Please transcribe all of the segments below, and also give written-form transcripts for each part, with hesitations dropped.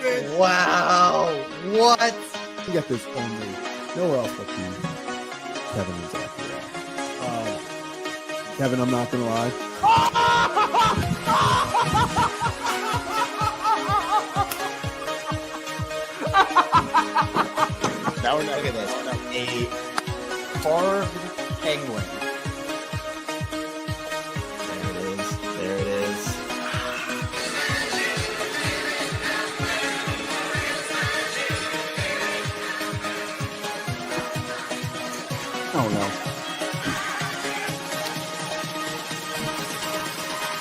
bitch. Wow. What? You get this only nowhere else but the Kevin is after that. Kevin, I'm not gonna lie. Now we're look at this. A carved penguin. There it is. Oh no.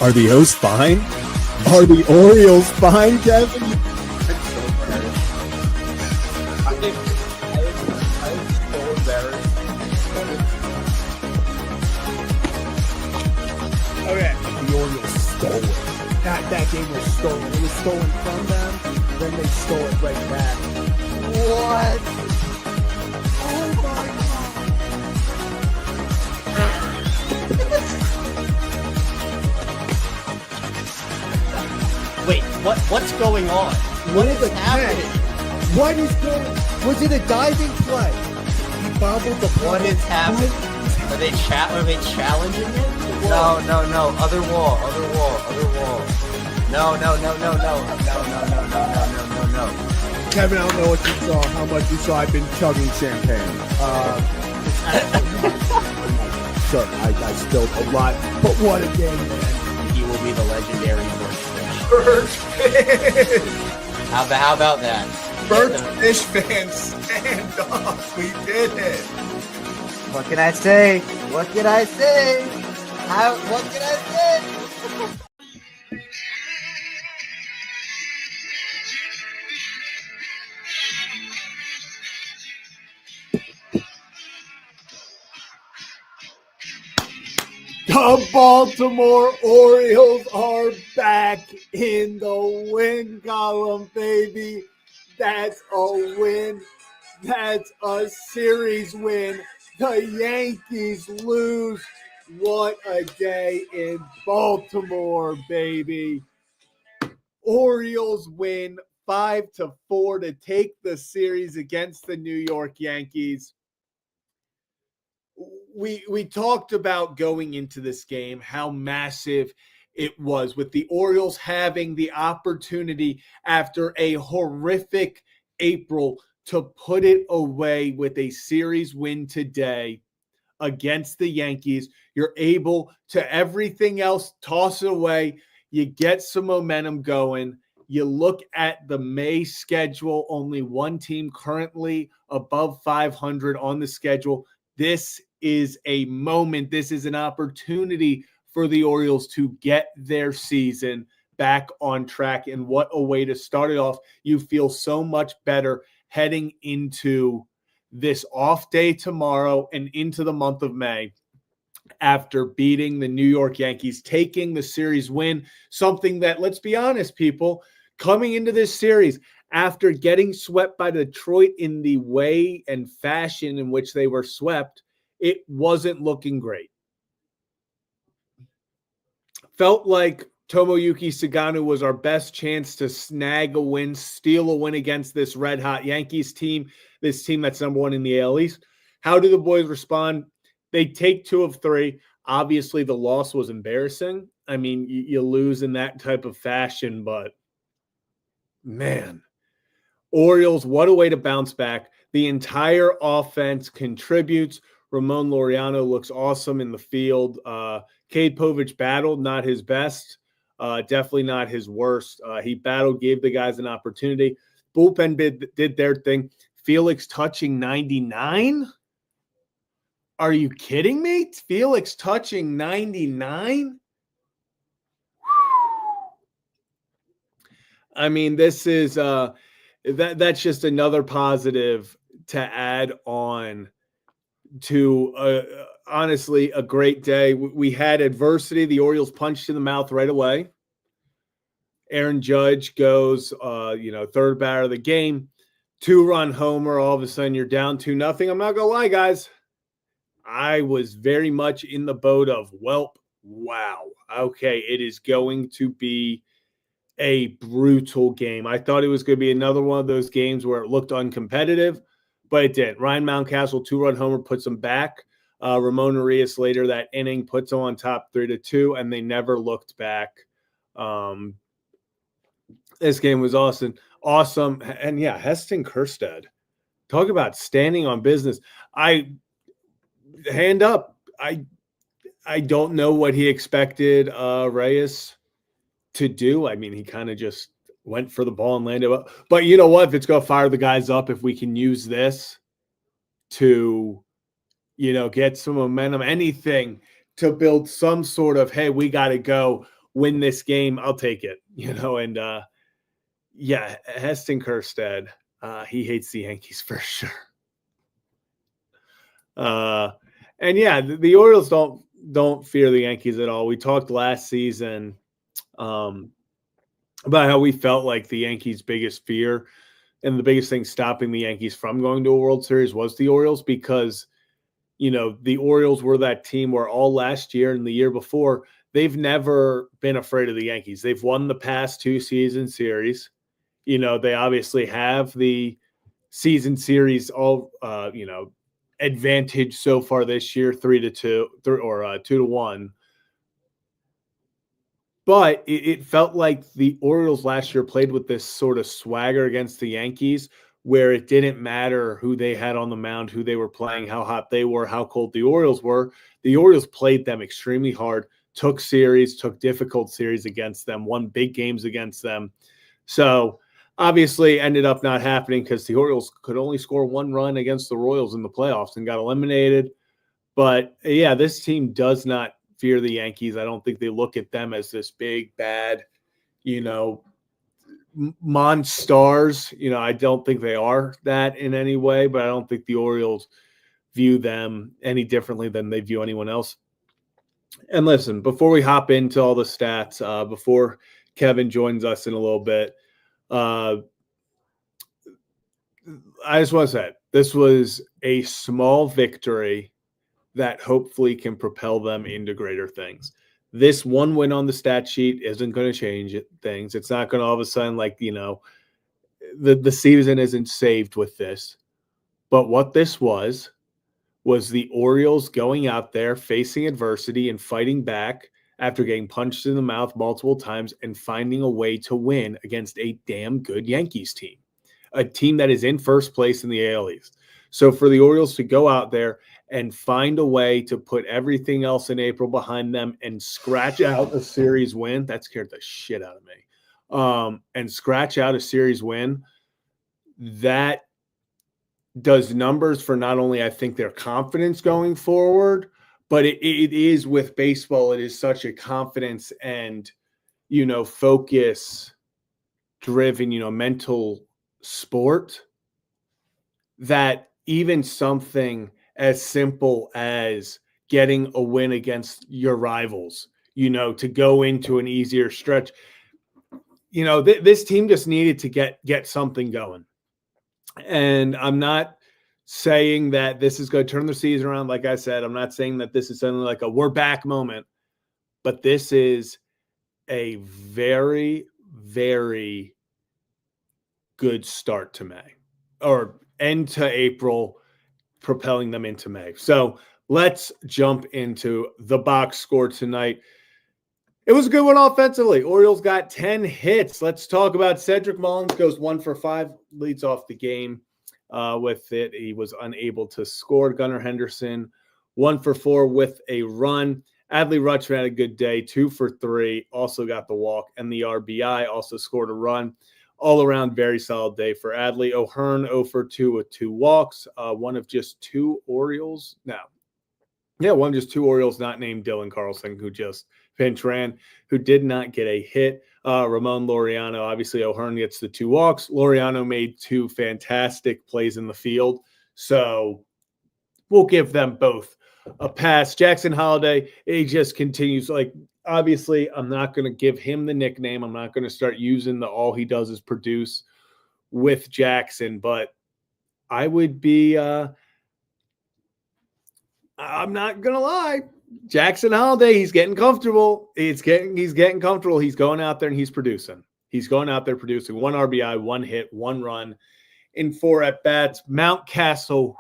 Are the O's fine? Are the Orioles fine, Kevin? I was so embarrassed. Okay. The Orioles stole it. That game was stolen. It was stolen from them, then they stole it right back. What? Oh my Wait, what's going on? What is happening? What is going on? Was it a diving play? He bobbled the ball. What is happening? Are they challenging it? No. Other wall. No. Kevin, I don't know what you saw, how much you saw. I've been chugging champagne. Sure, I spilled a lot, but what a game, man. He will be the legendary Birch Fish. How about that? Birch Fish fans, stand up. We did it. What can I say? What can I say? The Baltimore Orioles are back in the win column, baby. That's a win. That's a series win. The Yankees lose. What a day in Baltimore, baby. Orioles win 5-4 to take the series against the New York Yankees. We talked about going into this game, how massive it was, with the Orioles having the opportunity after a horrific April to put it away with a series win today against the Yankees. You're able to everything else, toss it away. You get some momentum going. You look at the May schedule, only one team currently above 500 on the schedule. This is a moment. This is an opportunity for the Orioles to get their season back on track. And what a way to start it off. You feel so much better heading into this off day tomorrow and into the month of May after beating the New York Yankees, taking the series win, something that, let's be honest, people, coming into this series after getting swept by Detroit in the way and fashion in which they were swept, it wasn't looking great. Felt like Tomoyuki Sagano was our best chance to snag a win, steal a win against this red-hot Yankees team, this team that's number one in the AL East. How do the boys respond? They take 2 of 3. Obviously, the loss was embarrassing. I mean, you lose in that type of fashion, but man, Orioles, what a way to bounce back. The entire offense contributes. Ramon Laureano looks awesome in the field. Cade Povich battled, not his best. Definitely not his worst. He battled, gave the guys an opportunity. Bullpen did their thing. Felix touching 99? Are you kidding me? Felix touching 99? I mean, this is that's just another positive to add on to honestly a great day. We had adversity. The Orioles punched in the mouth right away. Aaron Judge goes, third batter of the game, 2-run homer. All of a sudden, you're down 2-0. I'm not gonna lie, guys. I was very much in the boat of, wow. Okay, it is going to be a brutal game. I thought it was going to be another one of those games where it looked uncompetitive, but it didn't. Ryan Mountcastle, 2-run homer, puts them back. Ram3n Ur3as later that inning puts them on top 3-2, and they never looked back. This game was awesome. And yeah, Heston Kjerstad. Talk about standing on business. Hand up. I don't know what he expected Reyes to do. I mean, he kind of just went for the ball and landed up. But you know what? If it's going to fire the guys up, if we can use this to, get some momentum, anything to build some sort of, hey, we got to go win this game, I'll take it, and yeah, Heston Kjerstad, he hates the Yankees for sure. And yeah, the Orioles don't fear the Yankees at all. We talked last season about how we felt like the Yankees' biggest fear and the biggest thing stopping the Yankees from going to a World Series was the Orioles, because the Orioles were that team where all last year and the year before, they've never been afraid of the Yankees. They've won the past 2 season series. They obviously have the season series advantage so far this year, 3-2 or 2-1. But it felt like the Orioles last year played with this sort of swagger against the Yankees, where it didn't matter who they had on the mound, who they were playing, how hot they were, how cold the Orioles were. The Orioles played them extremely hard, took difficult series against them, won big games against them. So obviously ended up not happening because the Orioles could only score 1 run against the Royals in the playoffs and got eliminated. But yeah, this team does not fear the Yankees. I don't think they look at them as this big, bad, monsters. I don't think they are that in any way, but I don't think the Orioles view them any differently than they view anyone else. And listen, before we hop into all the stats, before Kevin joins us in a little bit, I just want to say this was a small victory that hopefully can propel them into greater things. This one win on the stat sheet isn't going to change things. It's not going to all of a sudden, the season isn't saved with this. But what this was the Orioles going out there, facing adversity and fighting back after getting punched in the mouth multiple times and finding a way to win against a damn good Yankees team, a team that is in first place in the AL East. So for the Orioles to go out there and find a way to put everything else in April behind them and scratch out a series win, that scared the shit out of me. And scratch out a series win, that does numbers for not only, I think, their confidence going forward, but it is with baseball, it is such a confidence and, focus driven, mental sport, that even something as simple as getting a win against your rivals, to go into an easier stretch, this team just needed to get something going. And I'm not saying that this is going to turn the season around. Like I said, I'm not saying that this is something like a we're back moment, but this is a very, very good start to May, or end to April, propelling them into May. So let's jump into the box score tonight. It was a good one offensively. Orioles got 10 hits. Let's talk about Cedric Mullins. Goes 1 for 5, leads off the game with it. He was unable to score. Gunnar Henderson, 1 for 4 with a run. Adley Rutschman had a good day, 2 for 3, also got the walk and the RBI, also scored a run. All around, very solid day for Adley. O'Hearn, 0 for 2 with 2 walks. One of just 2 Orioles. One of just 2 Orioles not named Dylan Carlson, who just pinch ran, who did not get a hit. Ramon Laureano, obviously O'Hearn gets the 2 walks. Laureano made 2 fantastic plays in the field. So we'll give them both a pass. Jackson Holliday, he just continues. Obviously, I'm not going to give him the nickname. I'm not going to start using all he does is produce with Jackson, but I would be I'm not going to lie. Jackson Holliday, he's getting comfortable. He's getting comfortable. He's going out there and he's producing. He's going out there producing 1 RBI, 1 hit, 1 run in 4 at-bats. Mountcastle,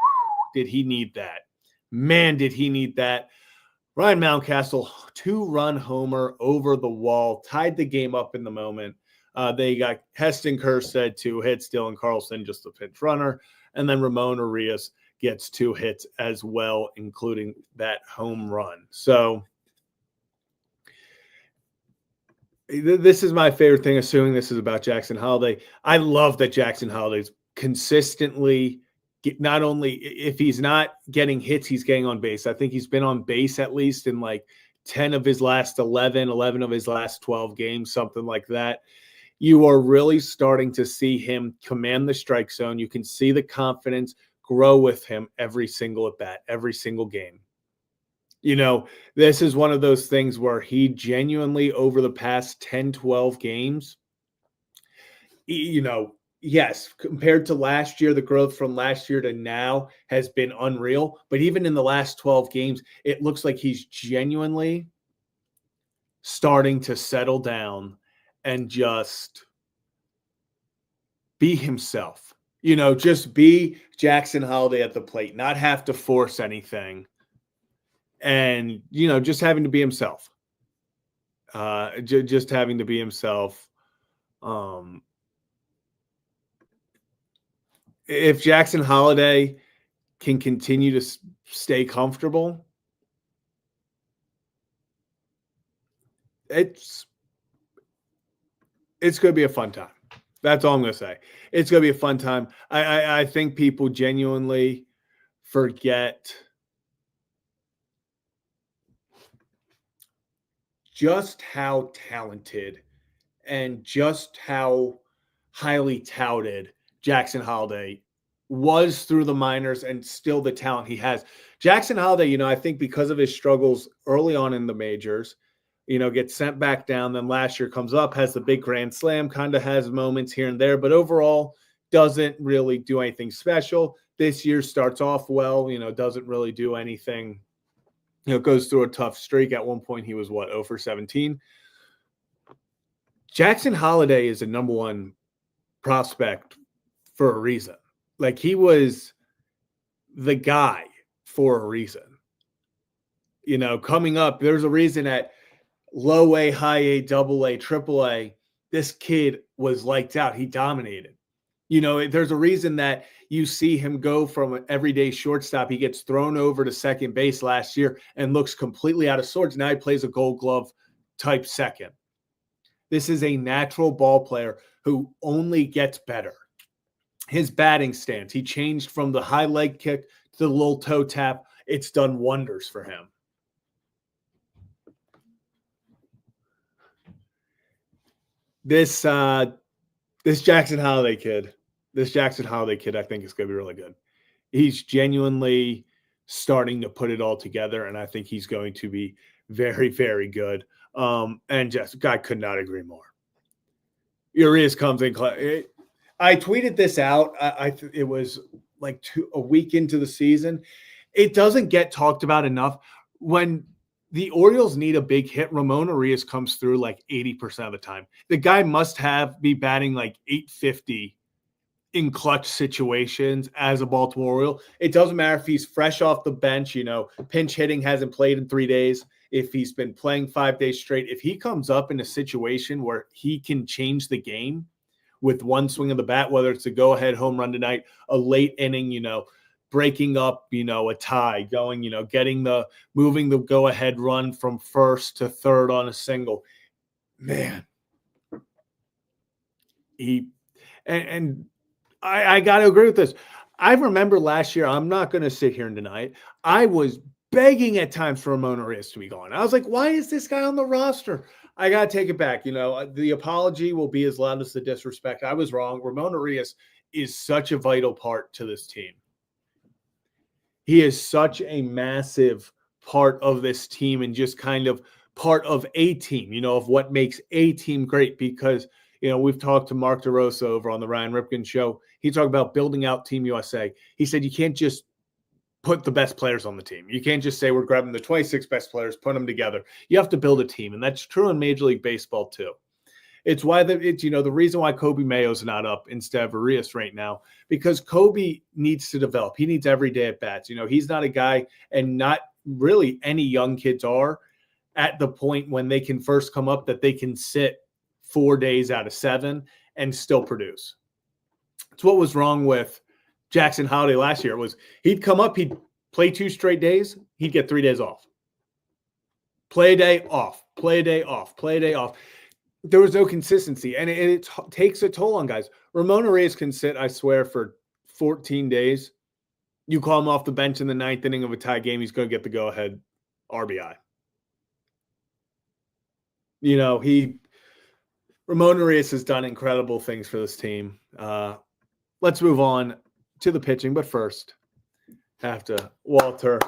did he need that? Man, did he need that. Ryan Mountcastle, 2-run homer over the wall, tied the game up in the moment. They got Heston Kjerstad 2 hits, Dylan Carlson just a pinch runner, and then Ram3n Ur3as gets 2 hits as well, including that home run. So this is my favorite thing, assuming this is about Jackson Holliday. I love that Jackson Holliday's consistently not only if he's not getting hits, he's getting on base. I think he's been on base at least in like 10 of his last 11 of his last 12 games, something like that. You are really starting to see him command the strike zone. You can see the confidence grow with him every single at bat, every single game. You know, this is one of those things where he genuinely over the past 10, 12 games, you know, yes, compared to last year, the growth from last year to now has been unreal. But even in the last 12 games, it looks like he's genuinely starting to settle down and just be himself. You know, just be Jackson Holliday at the plate, not have to force anything. And, you know, just having to be himself. Just having to be himself. If Jackson Holliday can continue to stay comfortable, it's going to be a fun time. That's all I'm going to say. It's going to be a fun time. I think people genuinely forget just how talented and just how highly touted Jackson Holliday was through the minors and still the talent he has. Jackson Holliday, you know, I think because of his struggles early on in the majors, you know, gets sent back down. Then last year comes up, has the big grand slam, kind of has moments here and there, but overall doesn't really do anything special. This year starts off well, you know, doesn't really do anything. You know, goes through a tough streak. At one point, he was, 0 for 17. Jackson Holliday is a number 1 prospect for a reason. Like, he was the guy for a reason. You know, coming up, there's a reason at low A, high A, double A, triple A, this kid was lights out. He dominated. You know, there's a reason that you see him go from an everyday shortstop. He gets thrown over to second base last year and looks completely out of sorts. Now he plays a Gold Glove type second. This is a natural ball player who only gets better. His batting stance, he changed from the high leg kick to the little toe tap. It's done wonders for him. This Jackson Holliday kid, I think is going to be really good. He's genuinely starting to put it all together, and I think he's going to be very, very good. And just, I could not agree more. Ur3as comes in. I tweeted this out. It was like a week into the season. It doesn't get talked about enough. When the Orioles need a big hit, Ram3n Ur3as comes through like 80% of the time. The guy must be batting like 850 in clutch situations as a Baltimore Oriole. It doesn't matter if he's fresh off the bench, you know, pinch hitting, hasn't played in 3 days, if he's been playing 5 days straight. If he comes up in a situation where he can change the game with one swing of the bat, whether it's a go-ahead home run tonight, a late inning, you know, breaking up, you know, a tie, going, you know, moving the go-ahead run from first to third on a single. Man. I got to agree with this. I remember last year, I'm not going to sit here and deny it, I was begging at times for Ram3n Ur3as to be gone. I was like, why is this guy on the roster? I got to take it back. You know, the apology will be as loud as the disrespect. I was wrong. Ram3n Ur3as is such a vital part to this team. He is such a massive part of this team and just kind of part of a team, you know, of what makes a team great. Because, you know, we've talked to Mark DeRosa over on the Ram3n show. He talked about building out Team USA. He said you can't just put the best players on the team. You can't just say we're grabbing the 26 best players, put them together. You have to build a team, and that's true in Major League Baseball too. It's why the reason why Kobe Mayo's not up instead of Urias right now, because Kobe needs to develop. He needs every day at bats. He's not a guy, and not really any young kids are at the point when they can first come up that they can sit 4 days out of 7 and still produce. It's what was wrong with Jackson Holliday last year. Was he'd come up, he'd play 2 straight days, he'd get 3 days off. Play a day off, play a day off, play a day off. There was no consistency, and it takes a toll on guys. Ramon Ur3as can sit, I swear, for 14 days. You call him off the bench in the 9th inning of a tie game, he's going to get the go-ahead RBI. Ramon Ur3as has done incredible things for this team. Let's move on to the pitching, but first, Walter,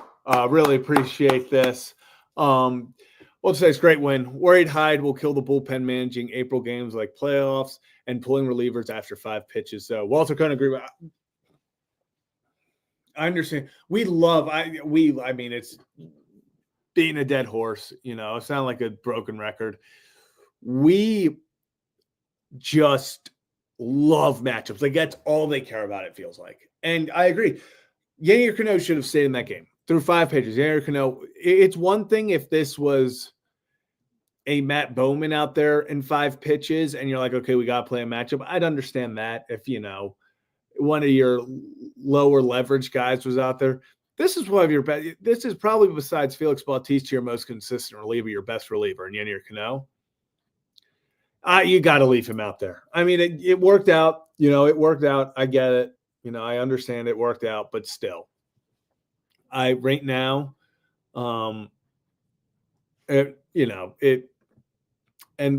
really appreciate this. Well, today's great win. Worried Hyde will kill the bullpen managing April games like playoffs and pulling relievers after 5 pitches. So Walter couldn't agree with. I understand. I mean, it's beating a dead horse. It sounds like a broken record. We just love matchups. Like, that's all they care about, it feels like. And I agree. Yankees Cano should have stayed in that game through 5 pitches. Yankees Cano, it's one thing if this was a Matt Bowman out there in 5 pitches and you're like, okay, we got to play a matchup. I'd understand that if, one of your lower leverage guys was out there. This is one of your best. This is probably, besides Felix Bautista, your most consistent reliever, your best reliever in Yankees Cano. You got to leave him out there. I mean, it worked out. It worked out. I get it. I understand it worked out, but still. Right now, and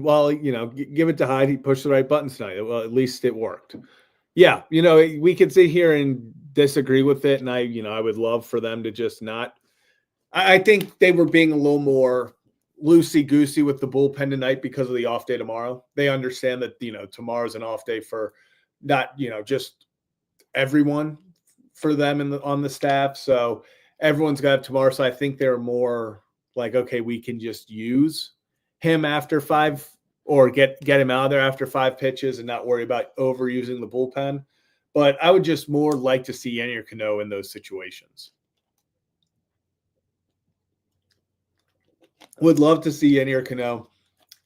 while, give it to Hyde, he pushed the right buttons tonight. Well, at least it worked. Yeah, we could sit here and disagree with it, and I would love for them to just not. I think they were being a little more loosey-goosey with the bullpen tonight because of the off day tomorrow. They understand that, tomorrow's an off day for not, just everyone, for them on the staff. So everyone's got tomorrow. So I think they're more like, okay, we can just use him after 5 or get him out of there after 5 pitches and not worry about overusing the bullpen. But I would just more like to see Yankees Cano in those situations. Would love to see Yankees Cano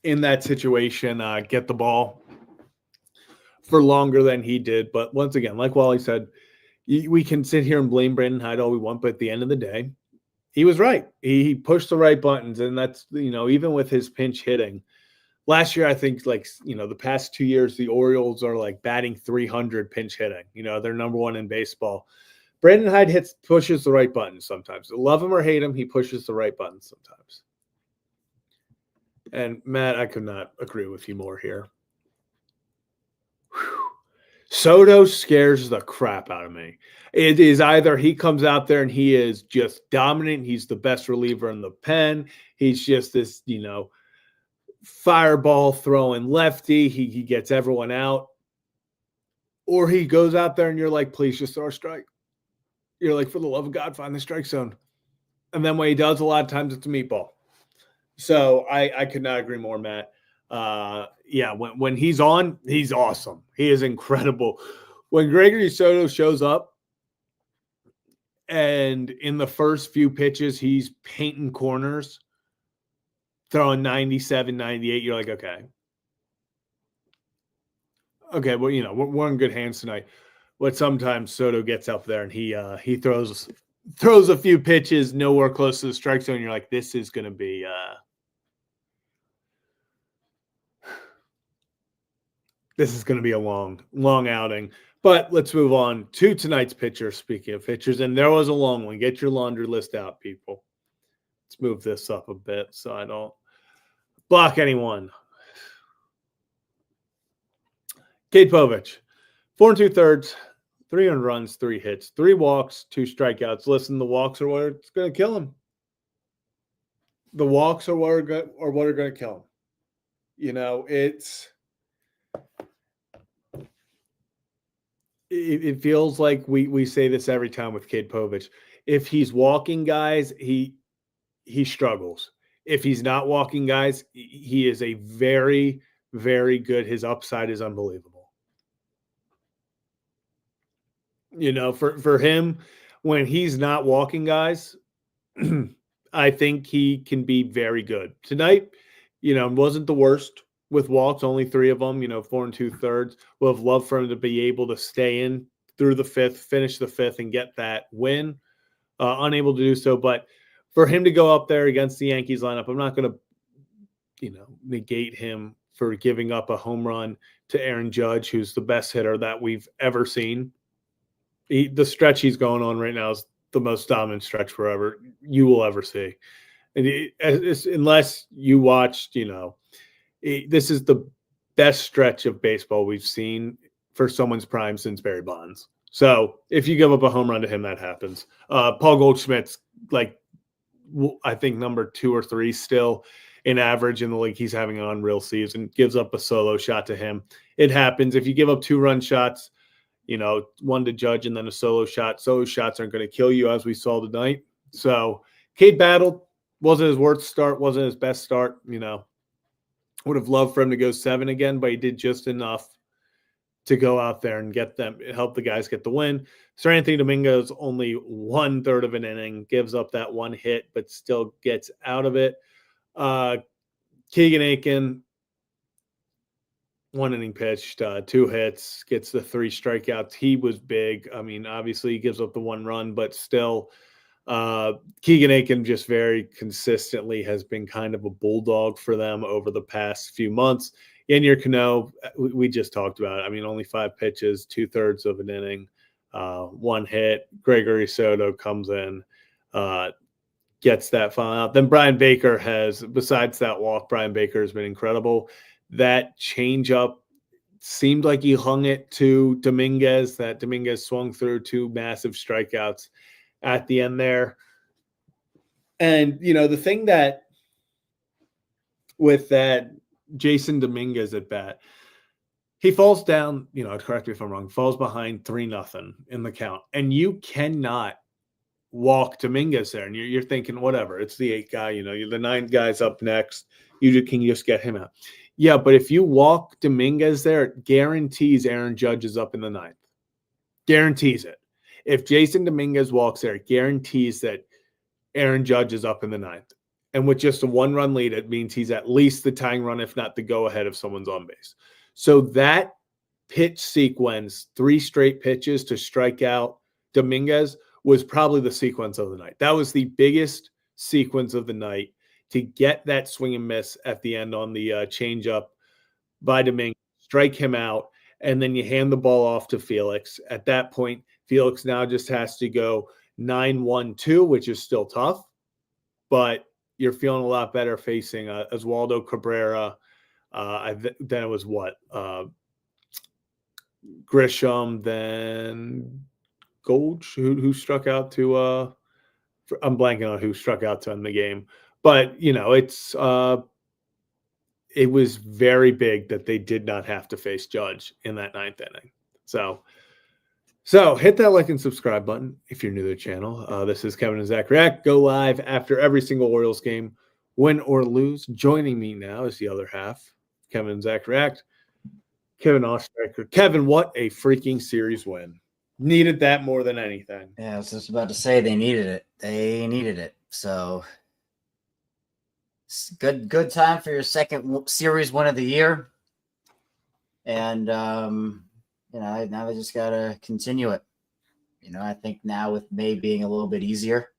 in that situation, get the ball for longer than he did. But once again, like Wally said, we can sit here and blame Brandon Hyde all we want, but at the end of the day, he was right. He pushed the right buttons, and that's, even with his pinch hitting. Last year, I think, the past 2 years, the Orioles are like batting 300 pinch hitting. They're number 1 in baseball. Brandon Hyde pushes the right buttons sometimes. Love him or hate him, he pushes the right buttons sometimes. And Matt, I could not agree with you more here. Whew. Soto scares the crap out of me. It is either he comes out there and he is just dominant. He's the best reliever in the pen. He's just this, fireball throwing lefty. He gets everyone out. Or he goes out there and you're like, please just throw a strike. You're like, for the love of God, find the strike zone. And then when he does, a lot of times it's a meatball. So I could not agree more, Matt. When he's on, he's awesome. He is incredible. When Gregory Soto shows up and in the first few pitches, he's painting corners, throwing 97, 98, you're like, okay. Okay, well, we're in good hands tonight. But sometimes Soto gets up there and he throws a few pitches nowhere close to the strike zone. You're like, this is going to be a long outing. But let's move on to tonight's pitcher. Speaking of pitchers, and there was a long one. Get your laundry list out, people. Let's move this up a bit so I don't block anyone. Cade Povich, 4 2/3, 3 earned runs, 3 hits, 3 walks, 2 strikeouts. Listen, the walks are what's going to kill him. The walks are what are going to kill him. It feels like we say this every time with Cade Povich. If he's walking guys, he struggles. If he's not walking guys, he is a very, very good. His upside is unbelievable. You know, for him, when he's not walking guys, I think he can be very good. Tonight, you know, wasn't the worst with walks, only 3 of them, you know, 4 2/3. Would have loved for him to be able to stay in through the 5th, finish the 5th, and get that win. Unable to do so, but for him to go up there against the Yankees lineup, I'm not going to, you know, negate him for giving up a home run to Aaron Judge, who's the best hitter that we've ever seen. The stretch he's going on right now is the most dominant stretch you will ever see. And unless you watched, you know, this is the best stretch of baseball we've seen for someone's prime since Barry Bonds. So if you give up a home run to him, that happens. Paul Goldschmidt's like, I think number 2 or 3 still in average in the league. He's having an unreal season. Gives up a solo shot to him. It happens. If you give up 2-run shots, you know, 1 to Judge and then a solo shot. Solo shots aren't going to kill you, as we saw tonight. So Cade battled. Wasn't his worst start. Wasn't his best start. You know, would have loved for him to go 7 again, but he did just enough to go out there and help the guys get the win. Sir Anthony Dominguez only 1/3 of an inning, gives up that 1 hit, but still gets out of it. Keegan Aiken, 1 inning pitched, 2 hits, gets the 3 strikeouts. He was big. I mean, obviously he gives up the 1 run, but still, Keegan Aiken just very consistently has been kind of a bulldog for them over the past few months. Yennier Cano, we just talked about it. I mean, only 5 pitches, 2/3 of an inning, 1 hit. Gregory Soto comes in, gets that final out. Then Brian Baker besides that walk, Brian Baker has been incredible. That changeup seemed like he hung it to Dominguez. That Dominguez swung through 2 massive strikeouts at the end there. And, you know, the thing that with that Jason Dominguez at bat, he falls down, you know, correct me if I'm wrong, falls behind 3-0 in the count. And you cannot walk Dominguez there. And you're thinking, whatever, it's the 8th guy, you know, the 9th guy's up next. Can you just get him out? Yeah, but if you walk Dominguez there, it guarantees Aaron Judge is up in the 9th. Guarantees it. If Jason Dominguez walks there, it guarantees that Aaron Judge is up in the 9th. And with just a 1-run lead, it means he's at least the tying run, if not the go-ahead if someone's on base. So that pitch sequence, 3 straight pitches to strike out Dominguez, was probably the sequence of the night. That was the biggest sequence of the night, to get that swing and miss at the end on the changeup by Dominguez, strike him out, and then you hand the ball off to Felix. At that point, Felix now just has to go 9-1-2, which is still tough, but you're feeling a lot better facing Oswaldo Cabrera. Then it was Grisham, then Gold, who struck out to I'm blanking on who struck out to end the game. But, you know, it was very big that they did not have to face Judge in that 9th inning. So hit that like and subscribe button if you're new to the channel. This is Kevin and Zach React. Go live after every single Orioles game, win or lose. Joining me now is the other half, Kevin and Zach React. Kevin Oestreicher. Kevin, what a freaking series win. Needed that more than anything. Yeah, I was just about to say they needed it. They needed it. So good time for your second series win of the year. And you know, now they just gotta continue it. You know, I think now with May being a little bit easier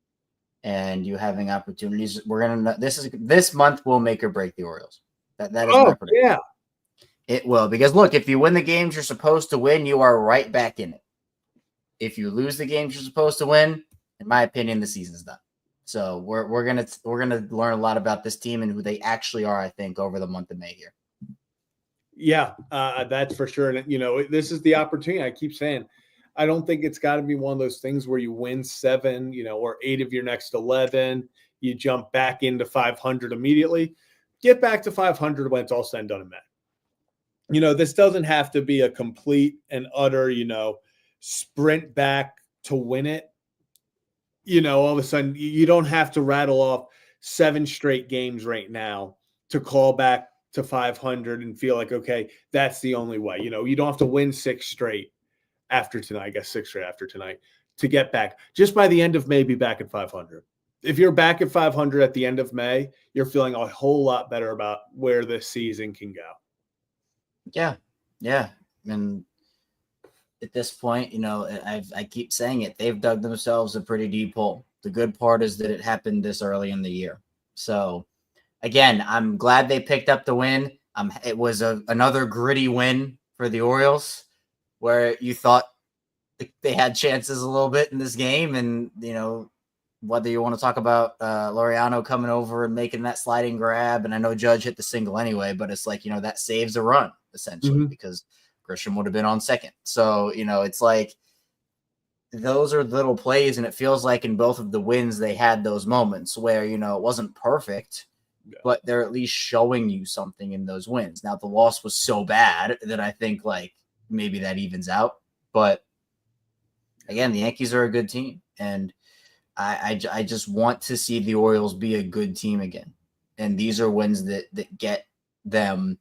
and you having opportunities, this month will make or break the Orioles. That is my prediction. Yeah. It will, because look, if you win the games you're supposed to win, you are right back in it. If you lose the games you're supposed to win, in my opinion, the season's done. So we're gonna learn a lot about this team and who they actually are, I think, over the month of May here. Yeah, that's for sure. And, you know, this is the opportunity. I keep saying, I don't think it's got to be one of those things where you win 7, you know, or 8 of your next 11. You jump back into 500 immediately. Get back to 500 when it's all said and done and met. You know, this doesn't have to be a complete and utter, you know, sprint back to win it. You know, all of a sudden, you don't have to rattle off 7 straight games right now to call back to 500 and feel like, okay, that's the only way. You know, you don't have to win 6 straight after tonight, I guess 6 straight after tonight to get back. Just by the end of May, be back at 500. If you're back at 500 at the end of May, you're feeling a whole lot better about where this season can go. Yeah. Yeah. And at this point, you know, I keep saying it. They've dug themselves a pretty deep hole. The good part is that it happened this early in the year. So, again, I'm glad they picked up the win. It was another gritty win for the Orioles, where you thought they had chances a little bit in this game. And, you know, whether you want to talk about Laureano coming over and making that sliding grab, and I know Judge hit the single anyway, but it's like, you know, that saves a run, essentially, because Grisham would have been on second. So, you know, it's like those are little plays, and it feels like in both of the wins they had those moments where, you know, it wasn't perfect, but they're at least showing you something in those wins. Now, the loss was so bad that I think, like, maybe that evens out. But, again, the Yankees are a good team, and I just want to see the Orioles be a good team again. And these are wins that get them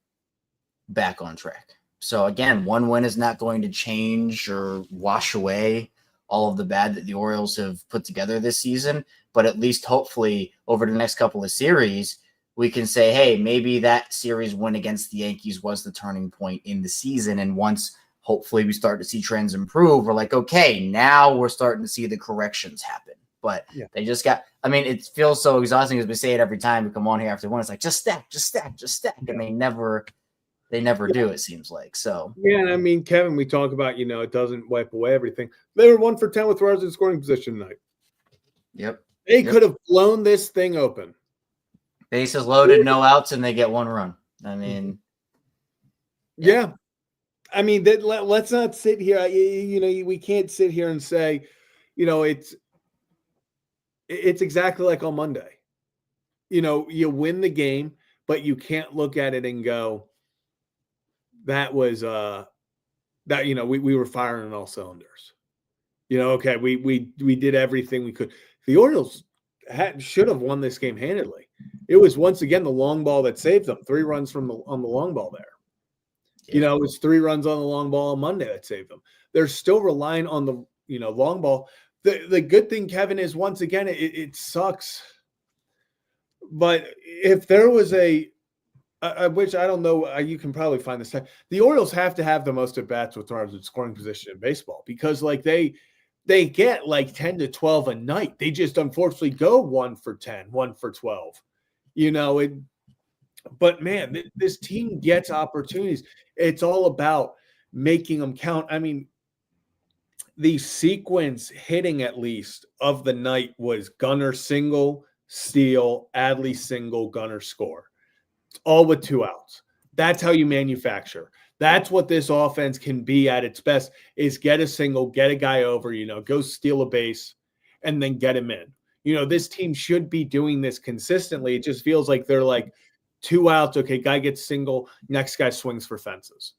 back on track. So, again, one win is not going to change or wash away all of the bad that the Orioles have put together this season. But at least hopefully over the next couple of series, we can say, hey, maybe that series win against the Yankees was the turning point in the season. And once hopefully we start to see trends improve, we're like, okay, now we're starting to see the corrections happen. But they just got – I mean, it feels so exhausting as we say it every time we come on here after one. It's like, just stack, just stack, just stack. And they never do, it seems like. So yeah, and I mean, Kevin, we talk about, you know, it doesn't wipe away everything. They were 1 for 10 with runners in scoring position tonight. Yep. They could have blown this thing open. Bases loaded, no outs, and they get 1 run. I mean, yeah. I mean, let's not sit here. You know, we can't sit here and say, you know, it's exactly like on Monday. You know, you win the game, but you can't look at it and go, that was that, you know, we were firing on all cylinders. You know, okay, we did everything we could. The Orioles should have won this game handedly. It was once again the long ball that saved them. 3 runs on the long ball there. Yeah. You know, it was 3 runs on the long ball on Monday that saved them. They're still relying on the, you know, long ball. The good thing, Kevin, is once again it sucks. But if there was which I don't know, you can probably find this. The Orioles have to have the most at bats with runners in scoring position in baseball, because like they get like 10 to 12 a night. They just unfortunately go 1 for 10, 1 for 12. You know, but man, this team gets opportunities. It's all about making them count. I mean, the sequence hitting at least of the night was Gunnar single, steal, Adley single, Gunnar score. All with 2 outs. That's how you manufacture. That's what this offense can be at its best, is get a single, get a guy over, you know, go steal a base, and then get him in. You know, this team should be doing this consistently. It just feels like they're like 2 outs. Okay, guy gets single, next guy swings for fences.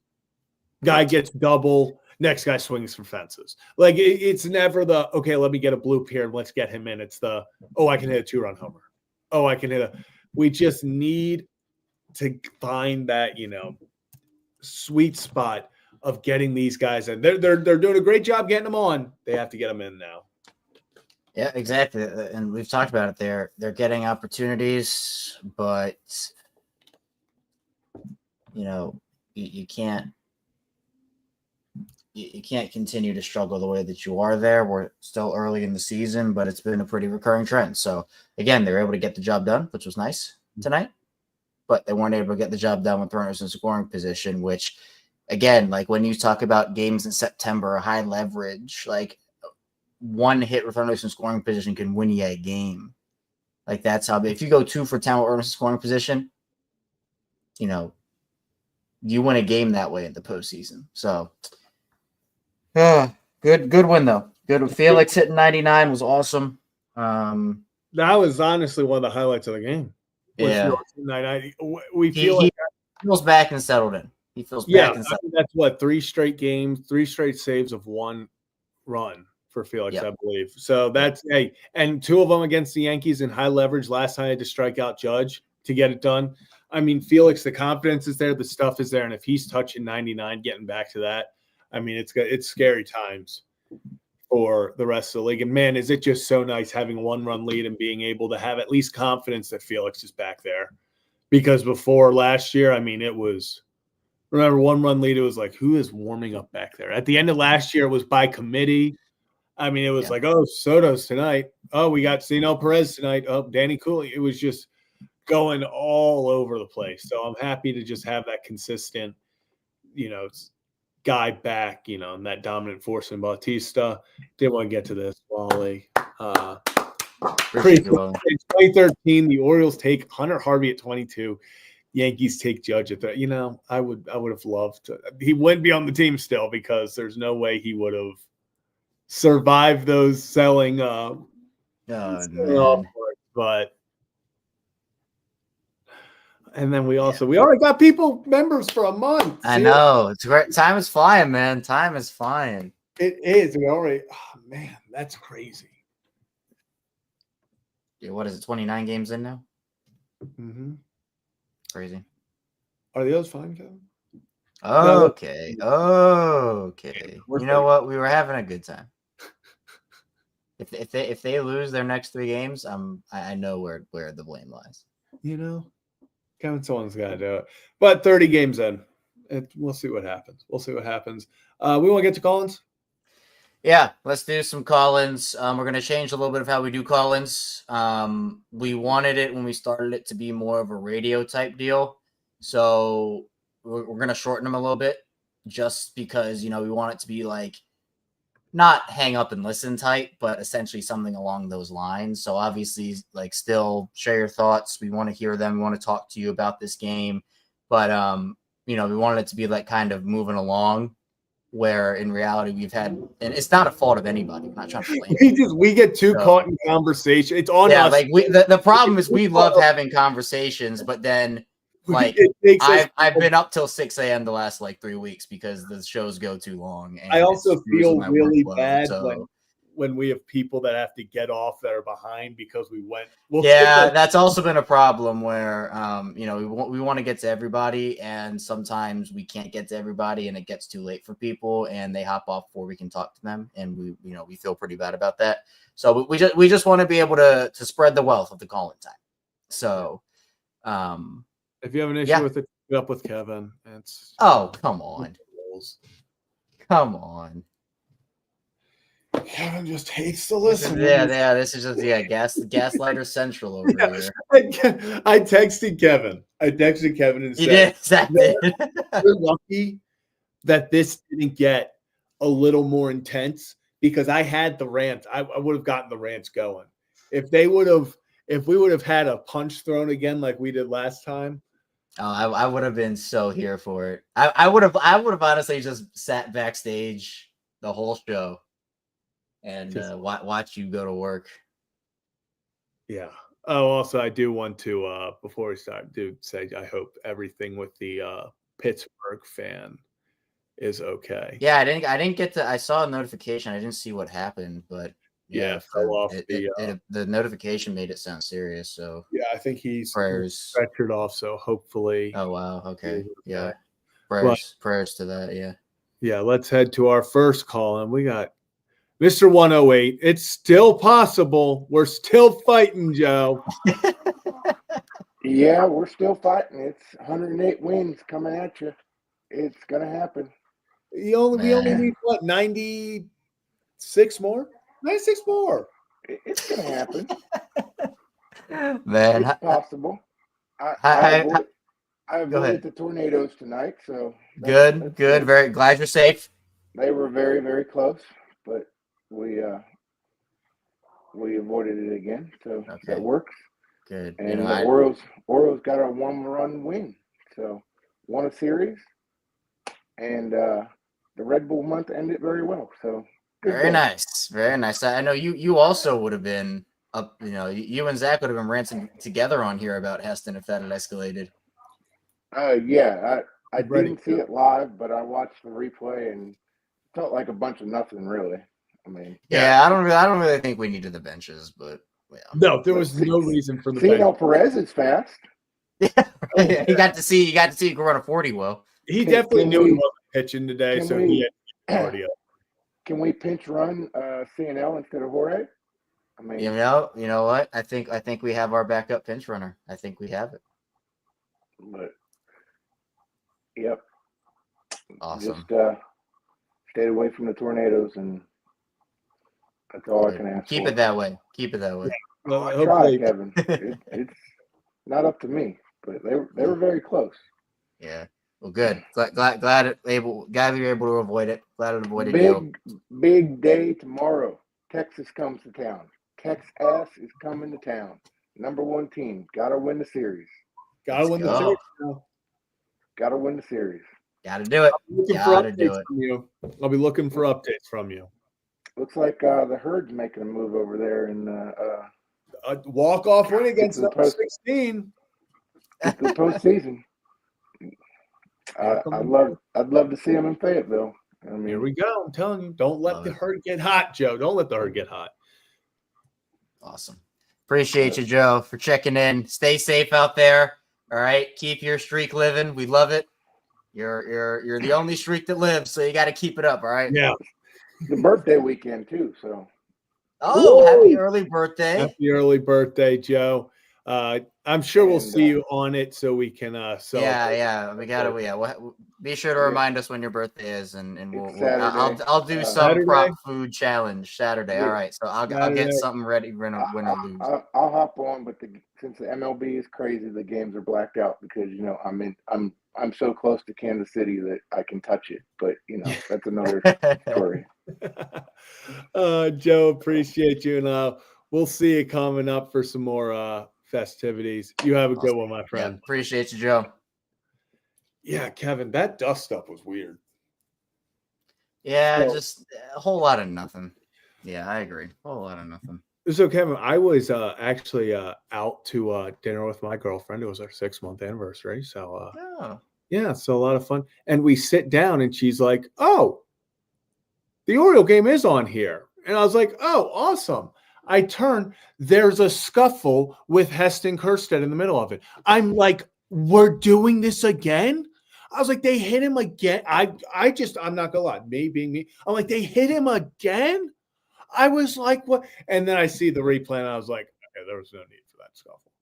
Guy gets double, next guy swings for fences. Like it's never the, okay, let me get a bloop here and let's get him in. It's the, oh, I can hit a 2-run homer. Oh, I can hit we just need to find that, you know, sweet spot of getting these guys in. They're doing a great job getting them on. They have to get them in now. Yeah, exactly. And we've talked about it. They're getting opportunities, but you know, you can't continue to struggle the way that you are there. We're still early in the season, but it's been a pretty recurring trend. So again, they were able to get the job done, which was nice tonight, but they weren't able to get the job done with runners in scoring position, which again, like when you talk about games in September, high leverage, like 1 hit with runners in scoring position can win you a game. Like that's how, if you go 2 for 10 with runners in scoring position, you know, you win a game that way in the postseason. So good win though. Good. Felix hitting 99 was awesome. That was honestly one of the highlights of the game. Yeah. We feel like he feels back and settled in. He feels back and settled. That's what, 3 straight games, 3 straight saves of 1 run for Felix, I believe. So that's and 2 of them against the Yankees in high leverage. Last time I had to strike out Judge to get it done. I mean, Felix, the confidence is there, the stuff is there, and if he's touching 99, getting back to that, I mean, it's scary times for the rest of the league. And man, is it just so nice having a 1-run lead and being able to have at least confidence that Felix is back there. Because before last year, I mean, it was, remember, 1-run lead, it was like, who is warming up back there? At the end of last year, it was by committee. I mean, it was like, oh, Soto's tonight. Oh, we got Ram3n Ur3as tonight. Oh, Danny Cooley. It was just going all over the place. So I'm happy to just have that consistent, guy back, and that dominant force in Bautista. Didn't want to get to this, Wally. In 2013, the Orioles take Hunter Harvey at 22. Yankees take Judge at 30. I would have loved to. He wouldn't be on the team still because there's no way he would have survived those selling offers. But and then we already got members for a month. I know. It's great. Time is flying, man. Time is flying. It is. Oh man, that's crazy. Yeah, what is it? 29 games in now? Mm-hmm. Crazy. Are the others fine, Kevin? Okay. Okay. You know what? We were having a good time. If they lose their next 3 games, I know where the blame lies. Kevin, someone's got to do it. But 30 games in, we'll see what happens. We want to get to call-ins? Yeah, let's do some call-ins. We're going to change a little bit of how we do call-ins. We wanted it when we started it to be more of a radio type deal. So we're going to shorten them a little bit just because, we want it to be like not hang up and listen type, but essentially something along those lines. So obviously, like, still share your thoughts. We want to hear them. We want to talk to you about this game. But, we wanted it to be like kind of moving along, where in reality we've had, and it's not a fault of anybody. I'm not trying to blame. We get too caught in conversation. It's on us. Like the problem is we love having conversations, but then like I've been up till 6 a.m. the last 3 weeks because the shows go too long. And I also feel really bad so. when we have people that have to get off that are behind because we went. That's also been a problem where, we want to get to everybody, and sometimes we can't get to everybody, and it gets too late for people, and they hop off before we can talk to them, and we feel pretty bad about that. So we just want to be able to spread the wealth of the call-in time. So, if you have an issue with it, get up with Kevin. Come on. Kevin just hates to listen. Yeah. This is just gaslighter central over here. I texted Kevin. And said, "You did exactly. You're lucky that this didn't get a little more intense because I had the rants. I would have gotten the rants going. If we would have had a punch thrown again like we did last time." Oh, I would have been so here for it. I would have honestly just sat backstage the whole show and watch you go to work. Yeah. Oh, also, I do want to, before we start, say I hope everything with the Pittsburgh fan is okay. Yeah, I didn't get to. I saw a notification. I didn't see what happened, but fell off the notification made it sound serious. So yeah, I think he's fractured off. So hopefully. Oh wow. Okay. Yeah. Prayers to that. Yeah. Yeah. Let's head to our first call, and we got Mr. 108. It's still possible. We're still fighting, Joe. Yeah, we're still fighting. It's 108 wins coming at you. It's gonna happen. We only need 96 more? 96 more. It's gonna happen. Man, it's possible. I avoided the tornadoes tonight, so good. Very glad you're safe. They were very, very close, but we avoided it again, so that works. Good. And the Orioles got a 1-run win, so won a series, and the Red Bull month ended very well. So very nice. I know you also would have been up. You and Zach would have been ranting together on here about Heston if that had escalated. Yeah, I didn't see it live, but I watched the replay and felt like a bunch of nothing really. I mean, I don't really think we needed the benches, but no, there was no reason for the Ram3n Ur3as is fast. Yeah, you got to see you go run a 40. Will He Can- definitely can knew he we- wasn't pitching today, can so we- he had cardio. Can we pinch run CNL instead of Jorge? I mean, you know what? I think we have our backup pinch runner. I think we have it. but yep. Awesome. Just stay away from the tornadoes, and that's all I can ask Keep for. it that way. Keep it that way. Well, I hopefully, tried, Kevin. It's not up to me, but they were very close. Yeah. Well, good. Glad we were able to avoid it. Glad it avoided you. Big day tomorrow. Texas comes to town. Texas is coming to town. Number 1 team. Got to win the series. gotta win the go. series now. Got to win the series. Got to do it. Looking for Gotta do updates it. from you. I'll be looking for updates from you. Looks like the Herd's making a move over there, and A walk-off win against the number post- 16. get to the postseason. I'd love to see him in Fayetteville. I mean, Here we go. I'm telling you, don't let Love the it. herd get hot, Joe. Don't let the herd get hot. Awesome. Appreciate you, Joe, for checking in. Stay safe out there. All right. Keep your streak living. We love it. You're the only streak that lives, so you got to keep it up. All right. Yeah. the birthday weekend too. So Oh, Woo! happy early birthday. Happy early birthday, Joe. I'm sure we'll And, see you on it so we can celebrate. Yeah. We got to. Yeah. Be sure to remind us when your birthday is, and It's I'll do some Saturday? prop food challenge Saturday. Yeah. All right. So I'll Saturday. get something ready. Win or lose. I'll hop on, but since the MLB is crazy, the games are blacked out because I'm so close to Kansas City that I can touch it. But that's another story. Joe, appreciate you, and we'll see you coming up for some more festivities. You have a good one, my Yeah, friend. appreciate you, Joe. Yeah, Kevin, that dust up was weird. Yeah, So- just a whole lot of nothing. Yeah, I agree. A whole lot of nothing. So, Kevin, I was actually out to dinner with my girlfriend. It was our 6-month anniversary. So, Oh. yeah, so a lot of fun. And we sit down, and she's like, "Oh, the Oriole game is on here." And I was like, "Oh, awesome." I turn, there's a scuffle with Heston Kjerstad in the middle of it. I'm like, "We're doing this again?" I was like, "They hit him again." I'm not gonna lie, me being me, I'm like, "They hit him again?" I was like, "What?" And then I see the replay, and I was like, "Okay, there was no need for that scuffle."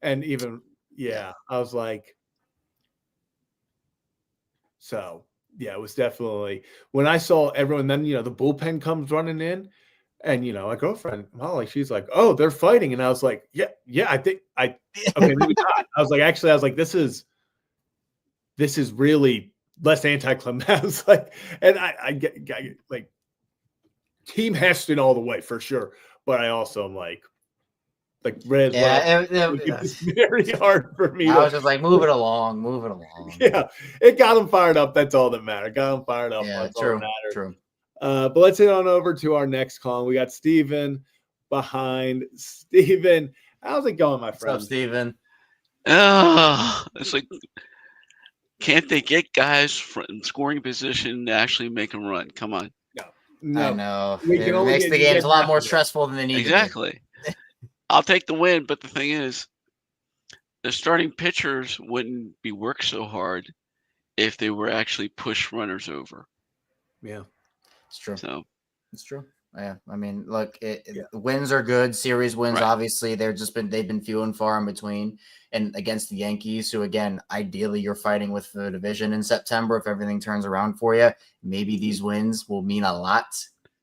And even, I was like, so yeah, it was definitely when I saw everyone. Then the bullpen comes running in, and my girlfriend Molly, she's like, "Oh, they're fighting," and I was like, "Yeah, I think okay, maybe not." I was like, this is really less anticlimactic." I was like, and I get like Team Heston all the way for sure, but I also am like red. Yeah, It's very hard for me. I was just like, move it along. Yeah, it got them fired up. That's all that mattered. Got them fired up. Yeah, That's all that mattered. true. But let's head on over to our next call. We got Steven behind. Steven, how's it going, my What's friend? up, Steven? It's like, can't they get guys from scoring position to actually make them run? Come on. I know. We can It only makes get the you games get a lot more nothing. stressful than they need Exactly. I'll take the win, but the thing is, the starting pitchers wouldn't be worked so hard if they were actually push runners over. Yeah. to be. It's true. So It's true. Yeah, I mean, look, wins are good. Series wins, Right. obviously, they've been few and far in between. And against the Yankees, who again, ideally, you're fighting with the division in September if everything turns around for you. Maybe these wins will mean a lot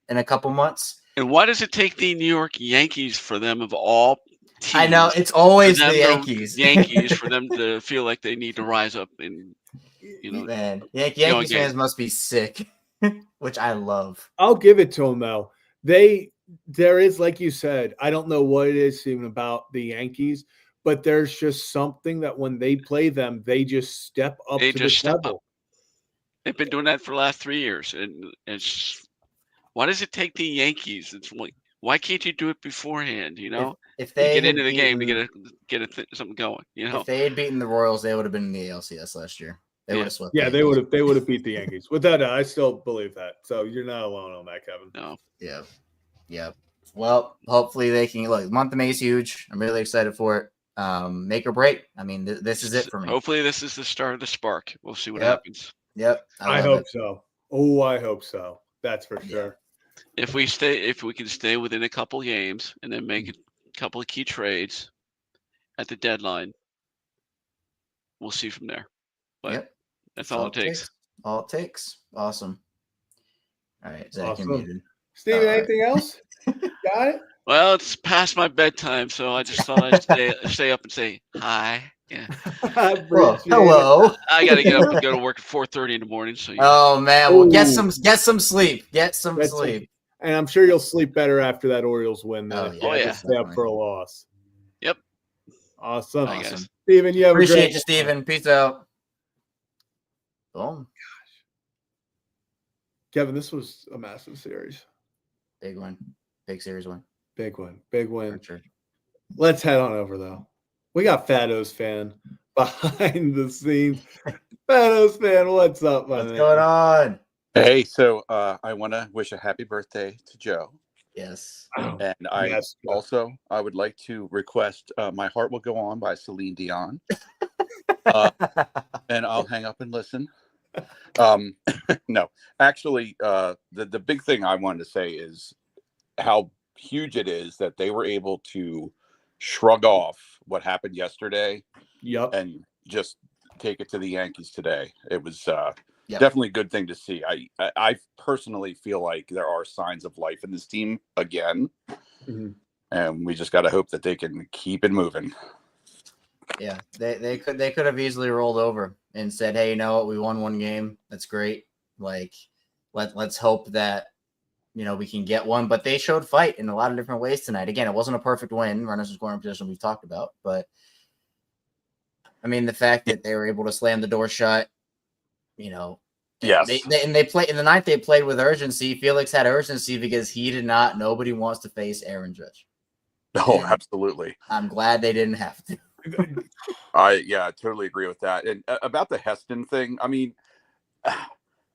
in a couple months. and why does it take the New York Yankees for them of all teams? I know it's always for them the to- Yankees. Yankees for them to feel like they need to rise up and Man, Yankees game. fans must be sick, which I love. I'll give it to them though. There is, like you said, I don't know what it is even about the Yankees, but there's just something that when they play them, they just step up They to just the step up. level. They've been doing that for the last 3 years, and it's why does it take the Yankees? It's like, why can't you do it beforehand? If they Get had into the game to beaten- something going. if they had beaten the Royals, they would have been in the ALCS last year. They would have swept. Yeah, the they Yankees. would have beat the Yankees. Without that, I still believe that. So you're not alone on that, Kevin. No. Yeah. Well, hopefully they can look. Month of May is huge. I'm really excited for it. make or break. I mean, this is it for me. Hopefully, this is the start of the spark. We'll see what Yep. happens. Yep. I hope so. Oh, I hope so. That's for sure. If we can stay within a couple games and then make a couple of key trades at the deadline, we'll see from there. But that's all it takes. All it takes. Awesome. All right, Zach, Awesome. you're muted. Steven, anything else? Got it? Well, it's past my bedtime, so I just thought I'd stay up and say hi. Yeah. Hello. I got to get up and go to work at 4:30 in the morning. So. Oh man, well get some sleep. Get some sleep. And I'm sure you'll sleep better after that Orioles win. Then stay up for a loss. Yep. Awesome. Awesome. Steven, you have Appreciate you, Steven. Peace out. Boom. Kevin, this was a massive series. Big one. Big series win. Big one. Big win. For sure. Let's head on over, though. We got Fatos fan behind the scenes. Fatos fan, what's up, man? What's going on? Hey, so I want to wish a happy birthday to Joe. Yes. And I would like to request My Heart Will Go On by Celine Dion. And I'll hang up and listen. No, actually, the big thing I wanted to say is how huge it is that they were able to shrug off what happened yesterday and just take it to the Yankees today. It was definitely a good thing to see. I personally feel like there are signs of life in this team again. And we just got to hope that they can keep it moving. Yeah, they could have easily rolled over and said, "Hey, you know what? We won one game. That's great. Like, let's hope that we can get one." But they showed fight in a lot of different ways tonight. Again, it wasn't a perfect win. Runners in scoring position we've talked about, but I mean the fact that they were able to slam the door shut. Yes. They played in the ninth. They played with urgency. Felix had urgency because he did not. Nobody wants to face Aaron Judge. Oh, absolutely. I'm glad they didn't have to. I totally agree with that. And about the Heston thing, I mean,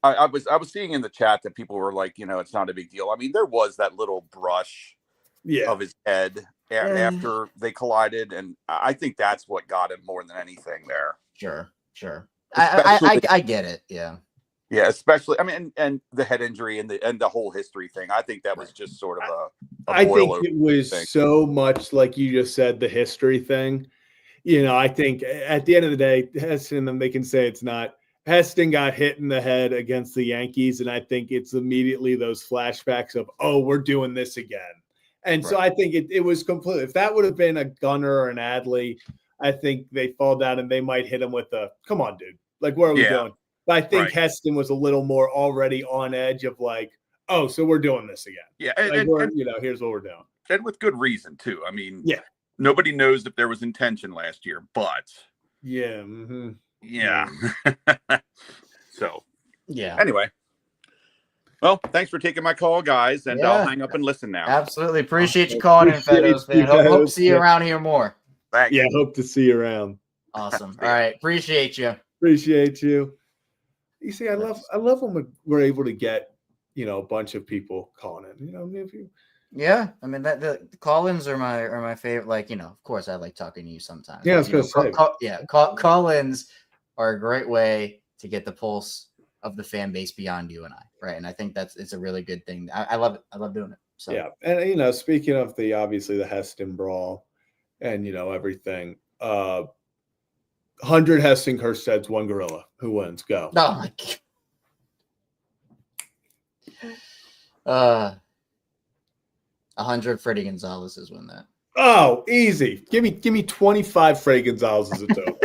I was seeing in the chat that people were like, it's not a big deal. I mean, there was that little brush of his head after they collided, and I think that's what got him more than anything there. Sure. I get it. Yeah, especially, I mean, and the head injury and the whole history thing. I think that was just sort of a I think it was thing. So much like you just said, the history thing. I think at the end of the day, Heston, they can say it's not. Heston got hit in the head against the Yankees, and I think it's immediately those flashbacks of, oh, we're doing this again. And so I think it was completely – if that would have been a Gunner or an Adley, I think they fall down and they might hit him with a, come on, dude. Like, where are we going? But I think Heston was a little more already on edge of like, oh, so we're doing this again. Yeah. And here's what we're doing. And with good reason, too. I mean, nobody knows if there was intention last year, but. Yeah. Yeah. So. Yeah. Anyway. Well, thanks for taking my call, guys. And I'll hang up and listen now. Absolutely. Appreciate you calling in, Fatos fan. Hope to see you around here more. Thanks. Yeah, hope to see you around. Awesome. All right. Appreciate you. Appreciate you. You see, I love when we're able to get, a bunch of people calling in. Yeah, I mean the call-ins are my favorite. Like, of course, I like talking to you sometimes. Yeah, I was gonna say. Call-ins are a great way to get the pulse of the fan base beyond you and I, right? And I think it's a really good thing. I love it. I love doing it. So yeah, and speaking of the Heston brawl, and everything, 100 Heston Kjersted's one gorilla. Who wins? Go. Oh my God. 100 Freddie Gonzalez's win that. Oh, easy. Give me 25 Freddie Gonzalez's a total.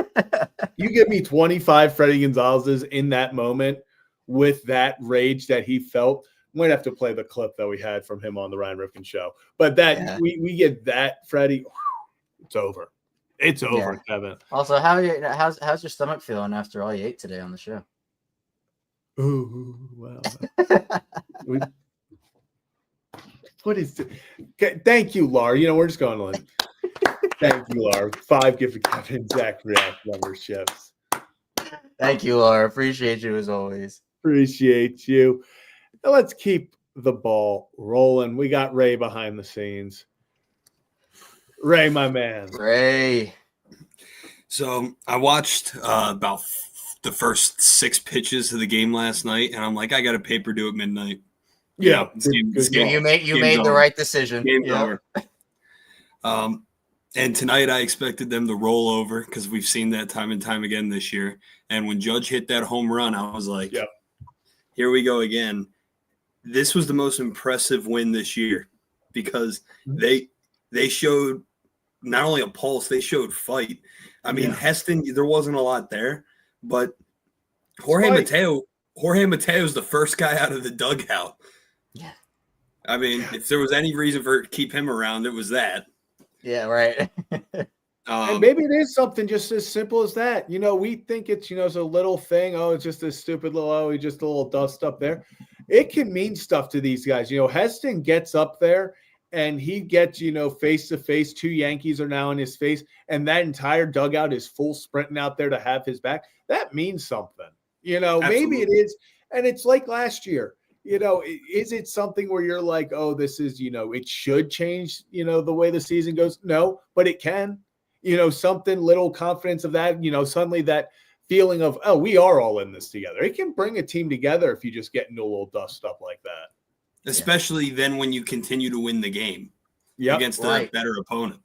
You give me 25 Freddie Gonzalez's in that moment with that rage that he felt. We might have to play the clip that we had from him on the Ryan Ripken show. But we get that Freddie, it's over. It's over, Kevin. Also, how's your stomach feeling after all you ate today on the show? Ooh, wow. What is it? Okay, thank you, Lar. We're just going on. Thank you, Lar. 5 gifted Kevin Zach React memberships. Thank you, Lar. Appreciate you as always. Appreciate you. Now let's keep the ball rolling. We got Ray behind the scenes. Ray, my man. Ray. So I watched about the first 6 pitches of the game last night, and I'm like, I got a paper due at midnight. Yeah, You made the right decision. Game's over. And tonight I expected them to roll over because we've seen that time and time again this year. And when Judge hit that home run, I was like, here we go again. This was the most impressive win this year because they showed not only a pulse, they showed fight. I mean, Heston, there wasn't a lot there, but Jorge Mateo is the first guy out of the dugout. Yeah. I mean, if there was any reason for keep him around, it was that. Yeah, right. And maybe it is something just as simple as that. You know, we think it's, it's a little thing. Oh, it's just a stupid little, just a little dust up there. It can mean stuff to these guys. Heston gets up there and he gets, face to face. 2 Yankees are now in his face. And that entire dugout is full sprinting out there to have his back. That means something. Maybe it is. And it's like last year. Is it something where you're like, oh, this is, it should change, the way the season goes? No, but it can. Something little confidence of that, suddenly that feeling of, oh, we are all in this together. It can bring a team together if you just get into a little dust up like that. Especially then when you continue to win the game against a better opponent.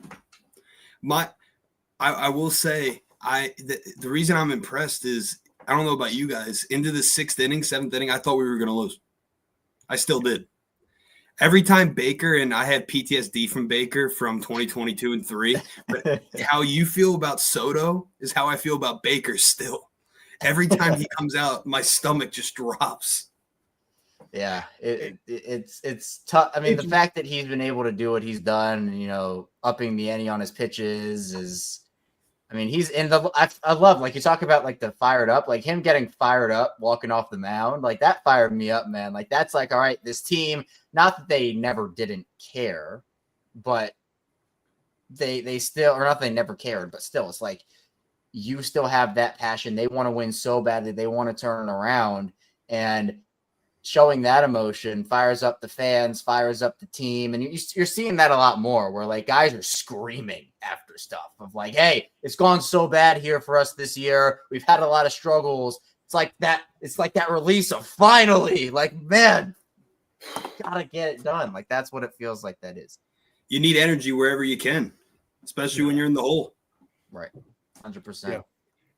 I will say, the reason I'm impressed is, I don't know about you guys, into the 6th inning, 7th inning, I thought we were going to lose. I still did. Every time Baker, and I had PTSD from Baker from 2022 and 3, but how you feel about Soto is how I feel about Baker still. Every time he comes out, my stomach just drops. Yeah, it's tough. I mean, the fact that he's been able to do what he's done, upping the ante on his pitches is, I mean, he's in the, I love, like you talk about like the fired up, like him getting fired up, walking off the mound, like that fired me up, man. Like that's like, all right, this team, not that they never didn't care, but they still, or not that they never cared, but still it's like, you still have that passion. They want to win so badly. They want to turn it around, and showing that emotion fires up the fans, fires up the team. And you're seeing that a lot more where like guys are screaming after stuff of like, hey, it's gone so bad here for us this year. We've had a lot of struggles. It's like that release of finally, like, man, gotta get it done. Like that's what it feels like that is. You need energy wherever you can, especially when you're in the hole. Right. 100%.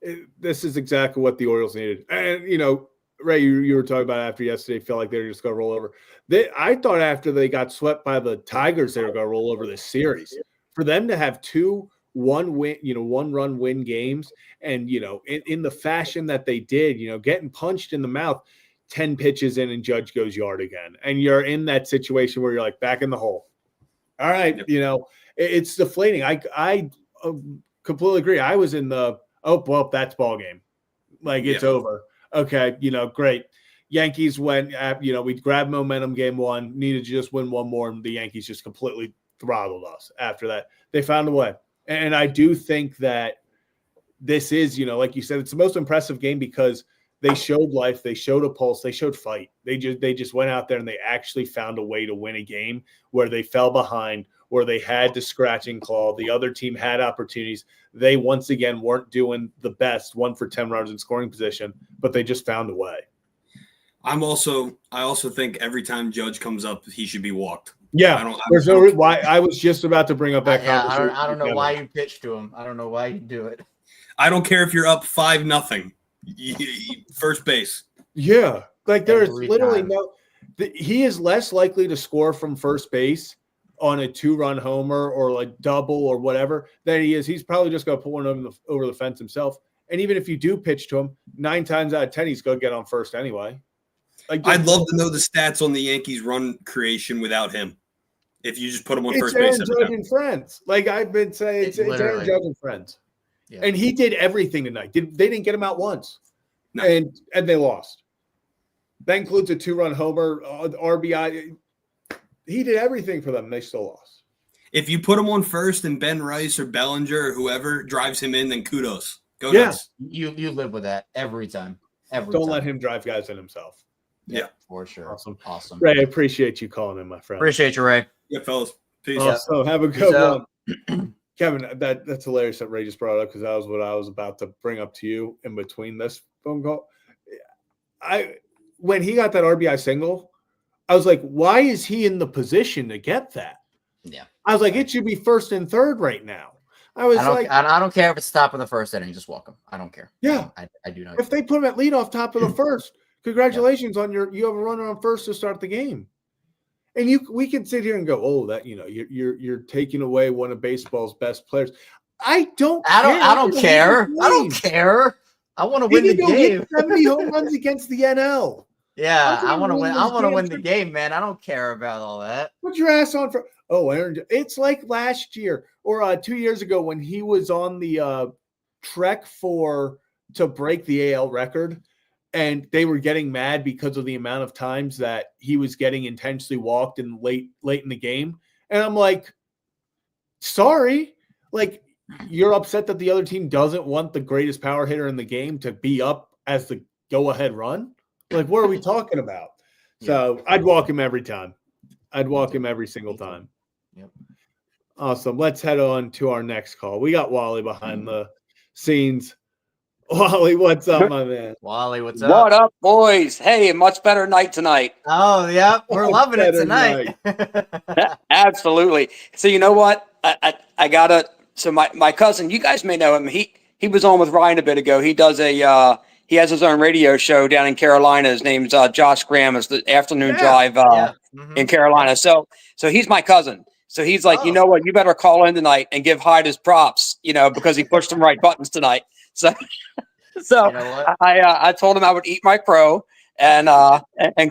Yeah. This is exactly what the Orioles needed. And, Ray, you were talking about after yesterday, felt like they were just going to roll over. I thought after they got swept by the Tigers, they were going to roll over this series. For them to have 2 one-run win games, and in the fashion that they did, getting punched in the mouth, 10 pitches in, and Judge goes yard again, and you're in that situation where you're like back in the hole. All right, it's deflating. I completely agree. I was in the that's ball game, like it's over. Okay, great. Yankees went, we grabbed momentum game 1, needed to just win 1 more, and the Yankees just completely throttled us after that. They found a way. And I do think that this is, like you said, it's the most impressive game because they showed life, they showed a pulse, they showed fight. They just went out there and they actually found a way to win a game where they fell behind, where they had to scratch and claw. The other team had opportunities. They once again weren't doing the best, 1 for 10 runners in scoring position, but they just found a way. I also think every time Judge comes up, he should be walked. Yeah, there's no reason why. I was just about to bring up that conversation. I don't know why you pitched to him. I don't know why you do it. I don't care if you're up 5-0. First base. Yeah, like there's literally he is less likely to score from first base on a 2-run homer or like double or whatever than he is. He's probably just going to put one over the fence himself. And even if you do pitch to him, 9 times out of 10, he's going to get on first anyway. Like, I'd love to know the stats on the Yankees run creation without him. If you just put him on first base. It's Aaron Judge and friends. Like I've been saying, it's Aaron Judge and friends. Yeah. And he did everything tonight. They didn't get him out once. No. And they lost. That includes a 2-run homer, RBI. He did everything for them, and they still lost. If you put him on first and Ben Rice or Bellinger or whoever drives him in, then kudos. Go nuts. You live with that every time. Don't let him drive guys in himself. Yeah, for sure. Awesome. Ray, I appreciate you calling in, my friend. Appreciate you, Ray. Yeah, fellas. Peace. Also, have a good one. Kevin, that's hilarious that Ray just brought it up because that was what I was about to bring up to you in between this phone call. When he got that RBI single, I was like, why is he in the position to get that? Yeah. I was like, it should be first and third right now. I don't care if it's top of the first inning. Just walk him. I don't care. Yeah. I do not. If they put him at leadoff top of the first, congratulations on you have a runner on first to start the game. And we can sit here and go, oh, that you're taking away one of baseball's best players. I don't care. I don't care. I want to win the game. 70 home runs against the NL. Yeah, I want to win. I want to win the game, man. I don't care about all that. Put your ass on for. Oh, Aaron, it's like last year or 2 years ago when he was on the trek to break the AL record. And they were getting mad because of the amount of times that he was getting intentionally walked in late in the game. And I'm like, sorry. Like, you're upset that the other team doesn't want the greatest power hitter in the game to be up as the go-ahead run? Like, what are we talking about? So I'd walk him every time. I'd walk him every single time. Yep. Awesome. Let's head on to our next call. We got Wally behind the scenes. Wally, what's up, my man? Wally, what's up? What up, boys? Hey, a much better night tonight. Oh, yeah. We're loving it tonight. Absolutely. So you know what? I gotta. So my cousin, you guys may know him. He was on with Ryan a bit ago. He does he has his own radio show down in Carolina. His name's Josh Graham. It's the afternoon drive in Carolina. So he's my cousin. So he's like, you know what? You better call in tonight and give Hyde his props, because he pushed some right buttons tonight. So you know I told him I would eat my crow and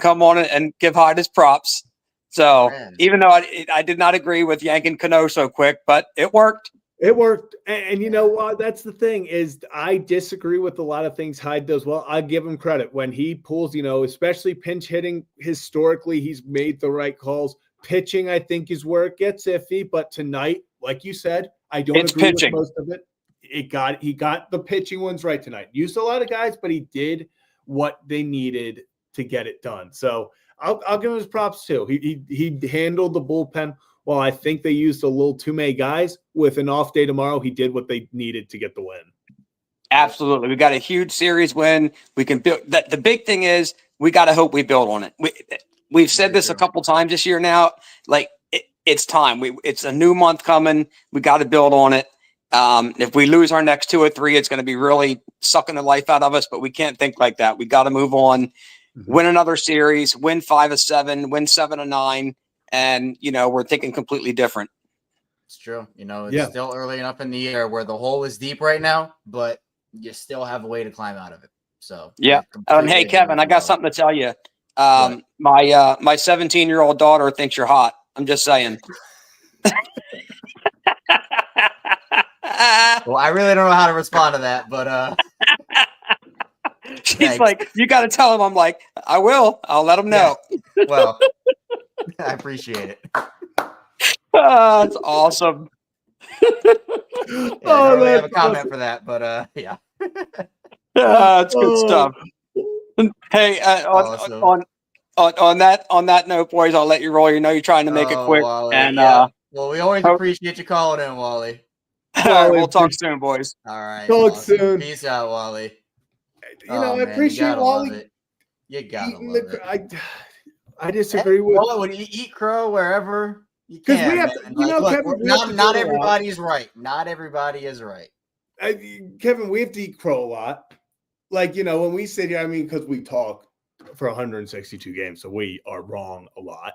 come on and give Hyde his props. So even though I did not agree with yanking Cano so quick, but it worked. It worked. And you know what? That's the thing is I disagree with a lot of things Hyde does well. I give him credit when he pulls, especially pinch hitting historically, he's made the right calls. Pitching, I think, is where it gets iffy. But tonight, like you said, I don't agree with most of it. He got the pitching ones right tonight. Used a lot of guys, but he did what they needed to get it done. So I'll give him his props too. He handled the bullpen. Well, I think they used a little too many guys. With an off day tomorrow, he did what they needed to get the win. Absolutely. We got a huge series win. We can build that. The big thing is we got to hope we build on it. We've said this a couple times this year now. Like it's time. It's a new month coming. We got to build on it. If we lose our next 2 or 3, it's going to be really sucking the life out of us, but we can't think like that. We got to move on, win another series, win 5 of 7, win 7 of 9. And, we're thinking completely different. It's true. It's still early enough in the year where the hole is deep right now, but you still have a way to climb out of it. So, yeah. Hey, Kevin, I got something to tell you. My 17-year-old daughter thinks you're hot. I'm just saying. Well, I really don't know how to respond to that, but she's thanks. Like, you got to tell him. I'm like, I will. I'll let him know. Yeah. Well, I appreciate it. That's awesome. I don't really have a comment for that, but yeah. That's good stuff. Hey, awesome. on that note, boys, I'll let you roll. You're trying to make it quick. Wally, and well, we always appreciate you calling in, Wally. All right, we'll talk soon, boys. All right. Talk soon. Peace out, Wally. I appreciate Wally. You gotta love it. I disagree with. Well, when you eat crow wherever you can, we have to, Kevin, not everybody's right. Not everybody is right. Kevin, we have to eat crow a lot. Like, when we sit here, because we talk for 162 games, so we are wrong a lot,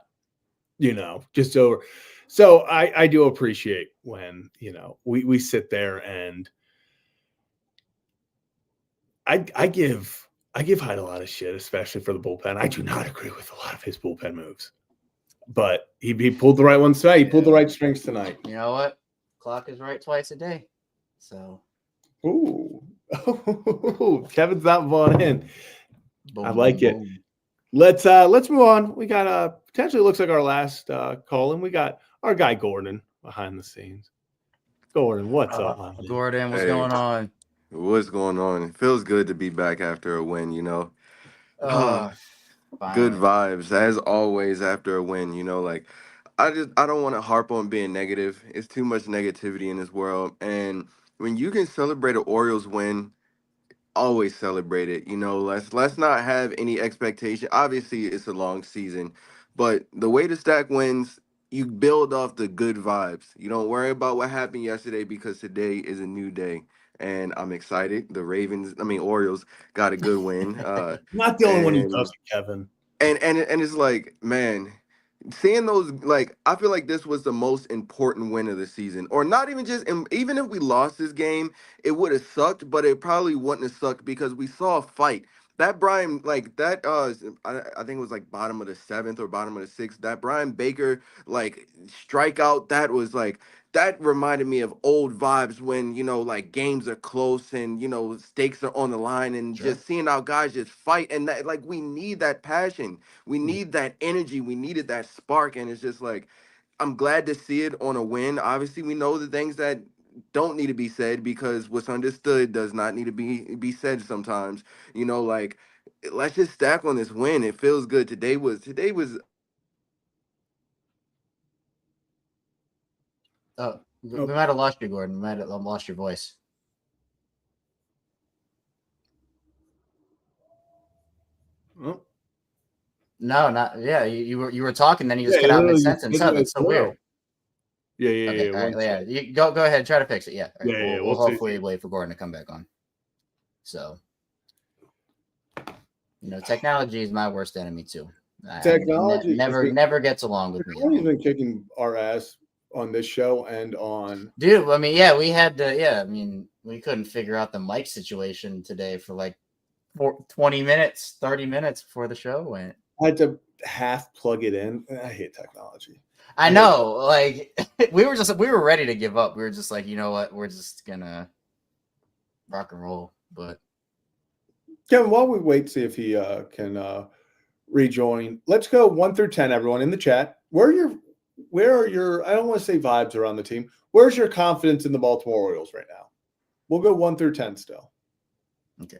just over. So I do appreciate when, we sit there and I give Hyde a lot of shit, especially for the bullpen. I do not agree with a lot of his bullpen moves, but he pulled the right ones tonight. He pulled the right strings tonight. You know what? Clock is right twice a day. So, ooh, Kevin's not bought in. Boom, I like boom, it. Let's move on. We got potentially looks like our last call, and we got our guy Gordon behind the scenes. Gordon, what's up, man? Gordon? What's going on? What's going on? It feels good to be back after a win, Good vibes, as always, after a win, I don't want to harp on being negative. It's too much negativity in this world. And when you can celebrate an Orioles win, always celebrate it. Let's not have any expectation. Obviously, it's a long season, but the way to stack wins, you build off the good vibes. You don't worry about what happened yesterday because today is a new day. And I'm excited. The Orioles got a good win. Not the only one who and does it, Kevin. and it's like, man, seeing those, like, I feel like this was the most important win of the season. Or not even just, and even if we lost this game, it would have sucked, but it probably wouldn't have sucked because we saw a fight. That Brian, like that, I think it was like bottom of the seventh or bottom of the sixth. That Brian Baker like strikeout, that was like, that reminded me of old vibes when, like games are close and, stakes are on the line, and Sure. just seeing our guys just fight. And that, like, we need that passion. We need that energy. We needed that spark. And it's just like, I'm glad to see it on a win. Obviously, we know the things that don't need to be said because what's understood does not need to be said sometimes. Like, let's just stack on this win. It feels good. Today was Oh, we might have lost you, Gordon. We might have lost your voice. Oh. No, not yeah. You were talking, then you just cut out mid sentence. Oh, that's so weird. Yeah. Okay, all right, yeah. You go ahead, try to fix it. Yeah. All right, Yeah, we'll hopefully wait for Gordon to come back on. So, technology is my worst enemy too. Technology never gets along with me. Technology's been kicking our ass on this show and on. Dude, I mean, yeah, we had to. Yeah, I mean, we couldn't figure out the mic situation today for like 20 minutes, 30 minutes before the show went. I had to half plug it in. I hate technology. I know, like we were ready to give up. We were just like, you know what, we're just gonna rock and roll. But Kevin, while we wait to see if he can rejoin, let's go 1 through 10. Everyone in the chat, where are your? I don't want to say vibes around the team. Where's your confidence in the Baltimore Orioles right now? We'll go 1 through 10 still. Okay.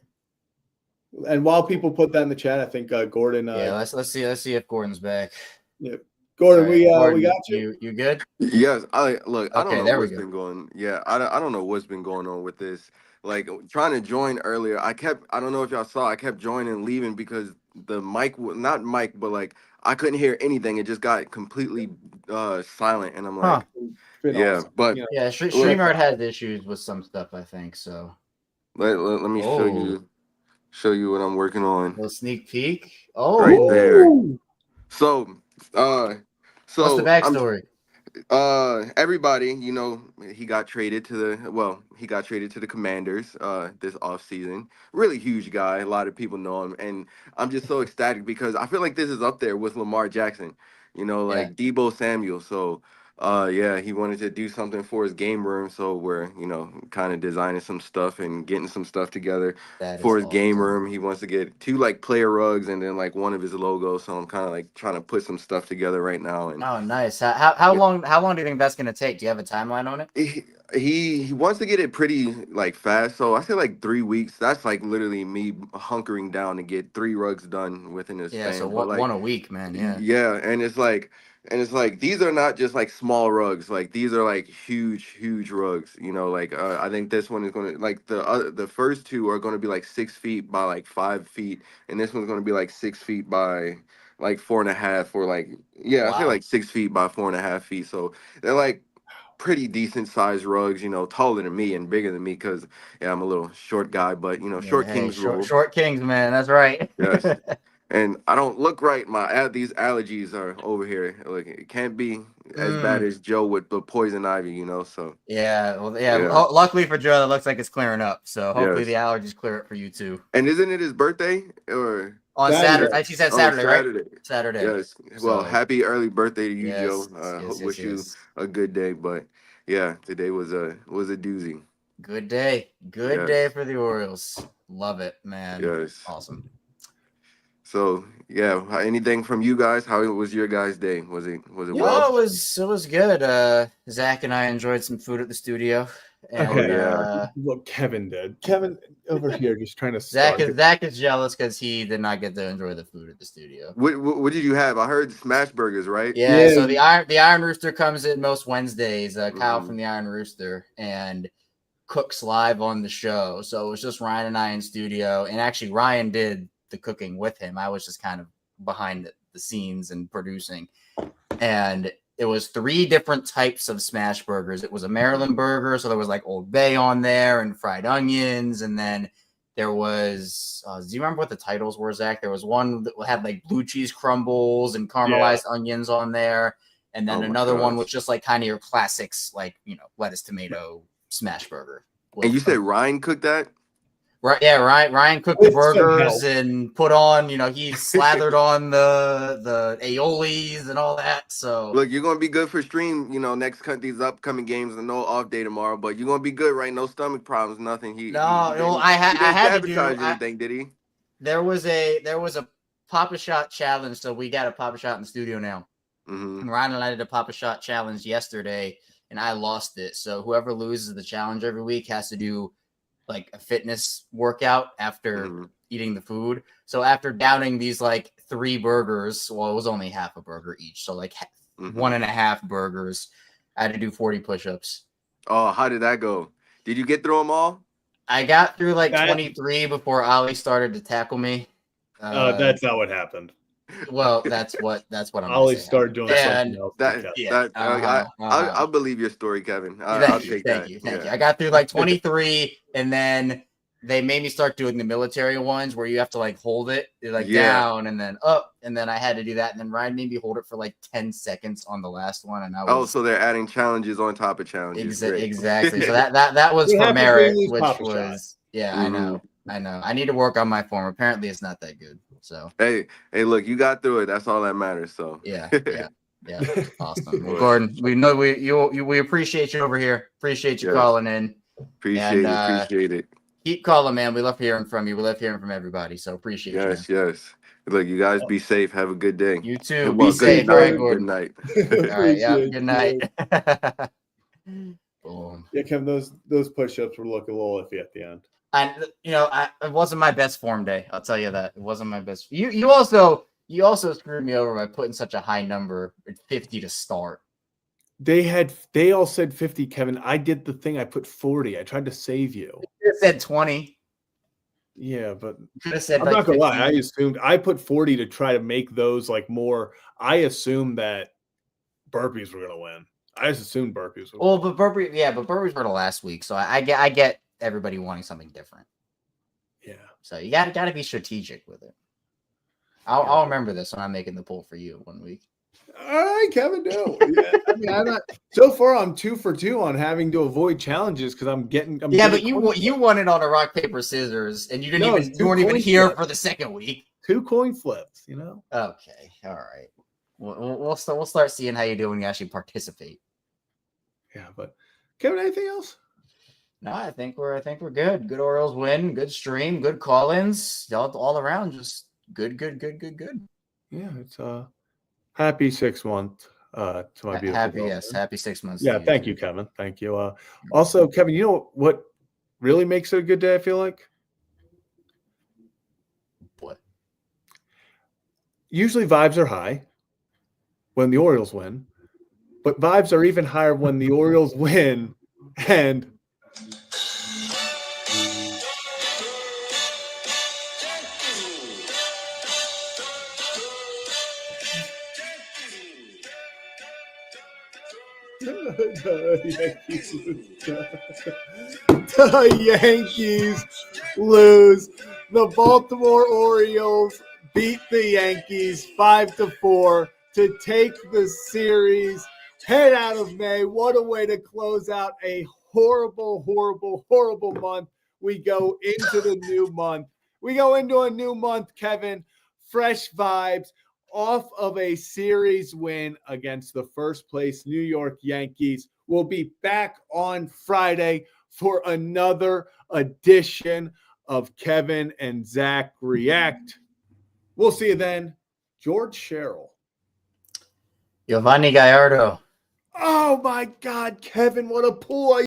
And while people put that in the chat, I think Gordon. Yeah, let's see if Gordon's back. Yeah, Gordon, right, Gordon, we got you. You good? Yes. I don't know what's go. been going. Yeah, I don't know what's been going on with this. Like, trying to join earlier, I don't know if y'all saw, I kept joining and leaving because the mic, not mic, but like I couldn't hear anything. It just got completely silent, and I'm like, yeah, Awesome. but yeah, StreamYard has issues with some stuff, I think. So let me show you what I'm working on. A little sneak peek. Oh, right there. So what's the backstory? Everybody, he got traded to the Commanders this offseason. Really huge guy. A lot of people know him, and I'm just so ecstatic because I feel like this is up there with Lamar Jackson, like Debo Samuel. So he wanted to do something for his game room, so we're kind of designing some stuff and getting some stuff together for his game room. He wants to get 2 like player rugs and then like one of his logos, so I'm kind of like trying to put some stuff together right now. And oh, nice. How long do you think that's going to take? Do you have a timeline on it? He wants to get it pretty like fast, so I say like 3 weeks. That's like literally me hunkering down to get 3 rugs done within this span. So like, one a week, man. Yeah, and it's like these are not just like small rugs. Like, these are like huge rugs. I think this one is gonna, like, the first 2 are gonna be like 6 feet by like 5 feet, and this one's gonna be like 6 feet by like 4.5, or like I feel like 6 feet by 4.5 feet. So they're like pretty decent sized rugs, taller than me and bigger than me because I'm a little short guy, but short kings rule. Short kings, man. That's right. Yes. And I don't look right. These allergies are over here. Like, it can't be as bad as Joe with the poison ivy, So luckily for Joe, that looks like it's clearing up. So hopefully the allergies clear up for you too. And isn't it his birthday or on Saturday? She said Saturday, right? Saturday. Yes. Well, happy early birthday to you, yes, Joe. Wish you a good day. But yeah, today was a doozy. Good day. Good day for the Orioles. Love it, man. Yes. Awesome. So anything from you guys? How was your guys' day? Was it well? It was good. Zach and I enjoyed some food at the studio. And, What Kevin did. Kevin over here just trying to start. Zach is jealous because he did not get to enjoy the food at the studio. What did you have? I heard smash burgers, right? Yeah, so the Iron Rooster comes in most Wednesdays. Kyle from the Iron Rooster and cooks live on the show. So it was just Ryan and I in studio, and actually Ryan did the cooking with him. I was just kind of behind the scenes and producing. And it was 3 different types of smash burgers. It was a Maryland burger, so there was like Old Bay on there and fried onions, and then there was do you remember what the titles were, Zach? There was one that had like blue cheese crumbles and caramelized onions on there, and then another one was just like kind of your classics, like, you know, lettuce tomato smash burger. And you said Ryan cooked that? Right, yeah, Ryan cooked the burgers and put on, you know, he slathered on the aiolis and all that. So look, you're gonna be good for stream, you know, these upcoming games. I know off day tomorrow, but you're gonna be good, right? No stomach problems, nothing. I had to do anything, did he? There was a Pop-A-Shot challenge, so we got a Pop-A-Shot in the studio now. And Ryan and I did a Pop-A-Shot challenge yesterday, and I lost it. So whoever loses the challenge every week has to do like a fitness workout after eating the food. So after downing these like 3 burgers, well, it was only half a burger each, so like 1.5 burgers, I had to do 40 push-ups. Oh, how did that go? Did you get through them all? I got through like 23 before Ali started to tackle me. That's not what happened. Well, that's what I'm Ali started doing something else. I'll believe your story, Kevin. Thank you. I got through like 23, and then they made me start doing the military ones where you have to like hold it down and then up, and then I had to do that, and then Ryan made me hold it for like 10 seconds on the last one, and I was so they're adding challenges on top of challenges. Exactly. So that was for merit, which was I know. I need to work on my form. Apparently, it's not that good. So hey, look, you got through it. That's all that matters. So yeah. Awesome. Well, Gordon, we know we appreciate you over here. Appreciate you calling in. Appreciate it. Keep calling, man. We love hearing from you. We love hearing from everybody. So appreciate you. Yes. Look, you guys be safe. Have a good day. You too. Be safe. All right, Gordon. Good night. All right. Yeah. Good night. Boom. Yeah, Kevin, those push-ups were looking a little iffy at the end. It wasn't my best form day. I'll tell you that. It wasn't my best. You also screwed me over by putting such a high number at 50 to start. They all said 50, Kevin. I did the thing. I put 40. I tried to save you. You said 20. Yeah, but I'm not gonna lie. I put 40 to try to make those like more. I assumed that burpees were gonna win. I just assumed burpees. But burpees were the last week, so I get everybody wanting something different. Yeah. So you got to be strategic with it. I'll remember this when I'm making the poll for you 1 week. All right, Kevin. No, I'm not. So far, I'm 2 for 2 on having to avoid challenges because I'm getting. But you won it on a rock paper scissors, and you weren't even here for the second week. 2 coin flips. You know. Okay. All right. We'll start seeing how you do when you actually participate. Yeah, but Kevin, anything else? No, I think we're good. Good Orioles win. Good stream. Good call-ins. All around, just good. Yeah, it's happy 6 month to my beautiful. Happy 6 months. Yeah, thank you, Kevin. Thank you. Also, Kevin, you know what really makes it a good day? I feel like. What? Usually vibes are high when the Orioles win, but vibes are even higher when the Orioles win and. The Yankees lose. The Baltimore Orioles beat the Yankees 5-4 to take the series. Head out of May. What a way to close out a horrible month. We go into the new month. We go into a new month, Kevin. Fresh vibes. Off of a series win against the first place New York Yankees. We'll be back on Friday for another edition of Kevin and Zach React. We'll see you then. George Sherrill. Giovanni Gallardo. Oh my God, Kevin, what a pull.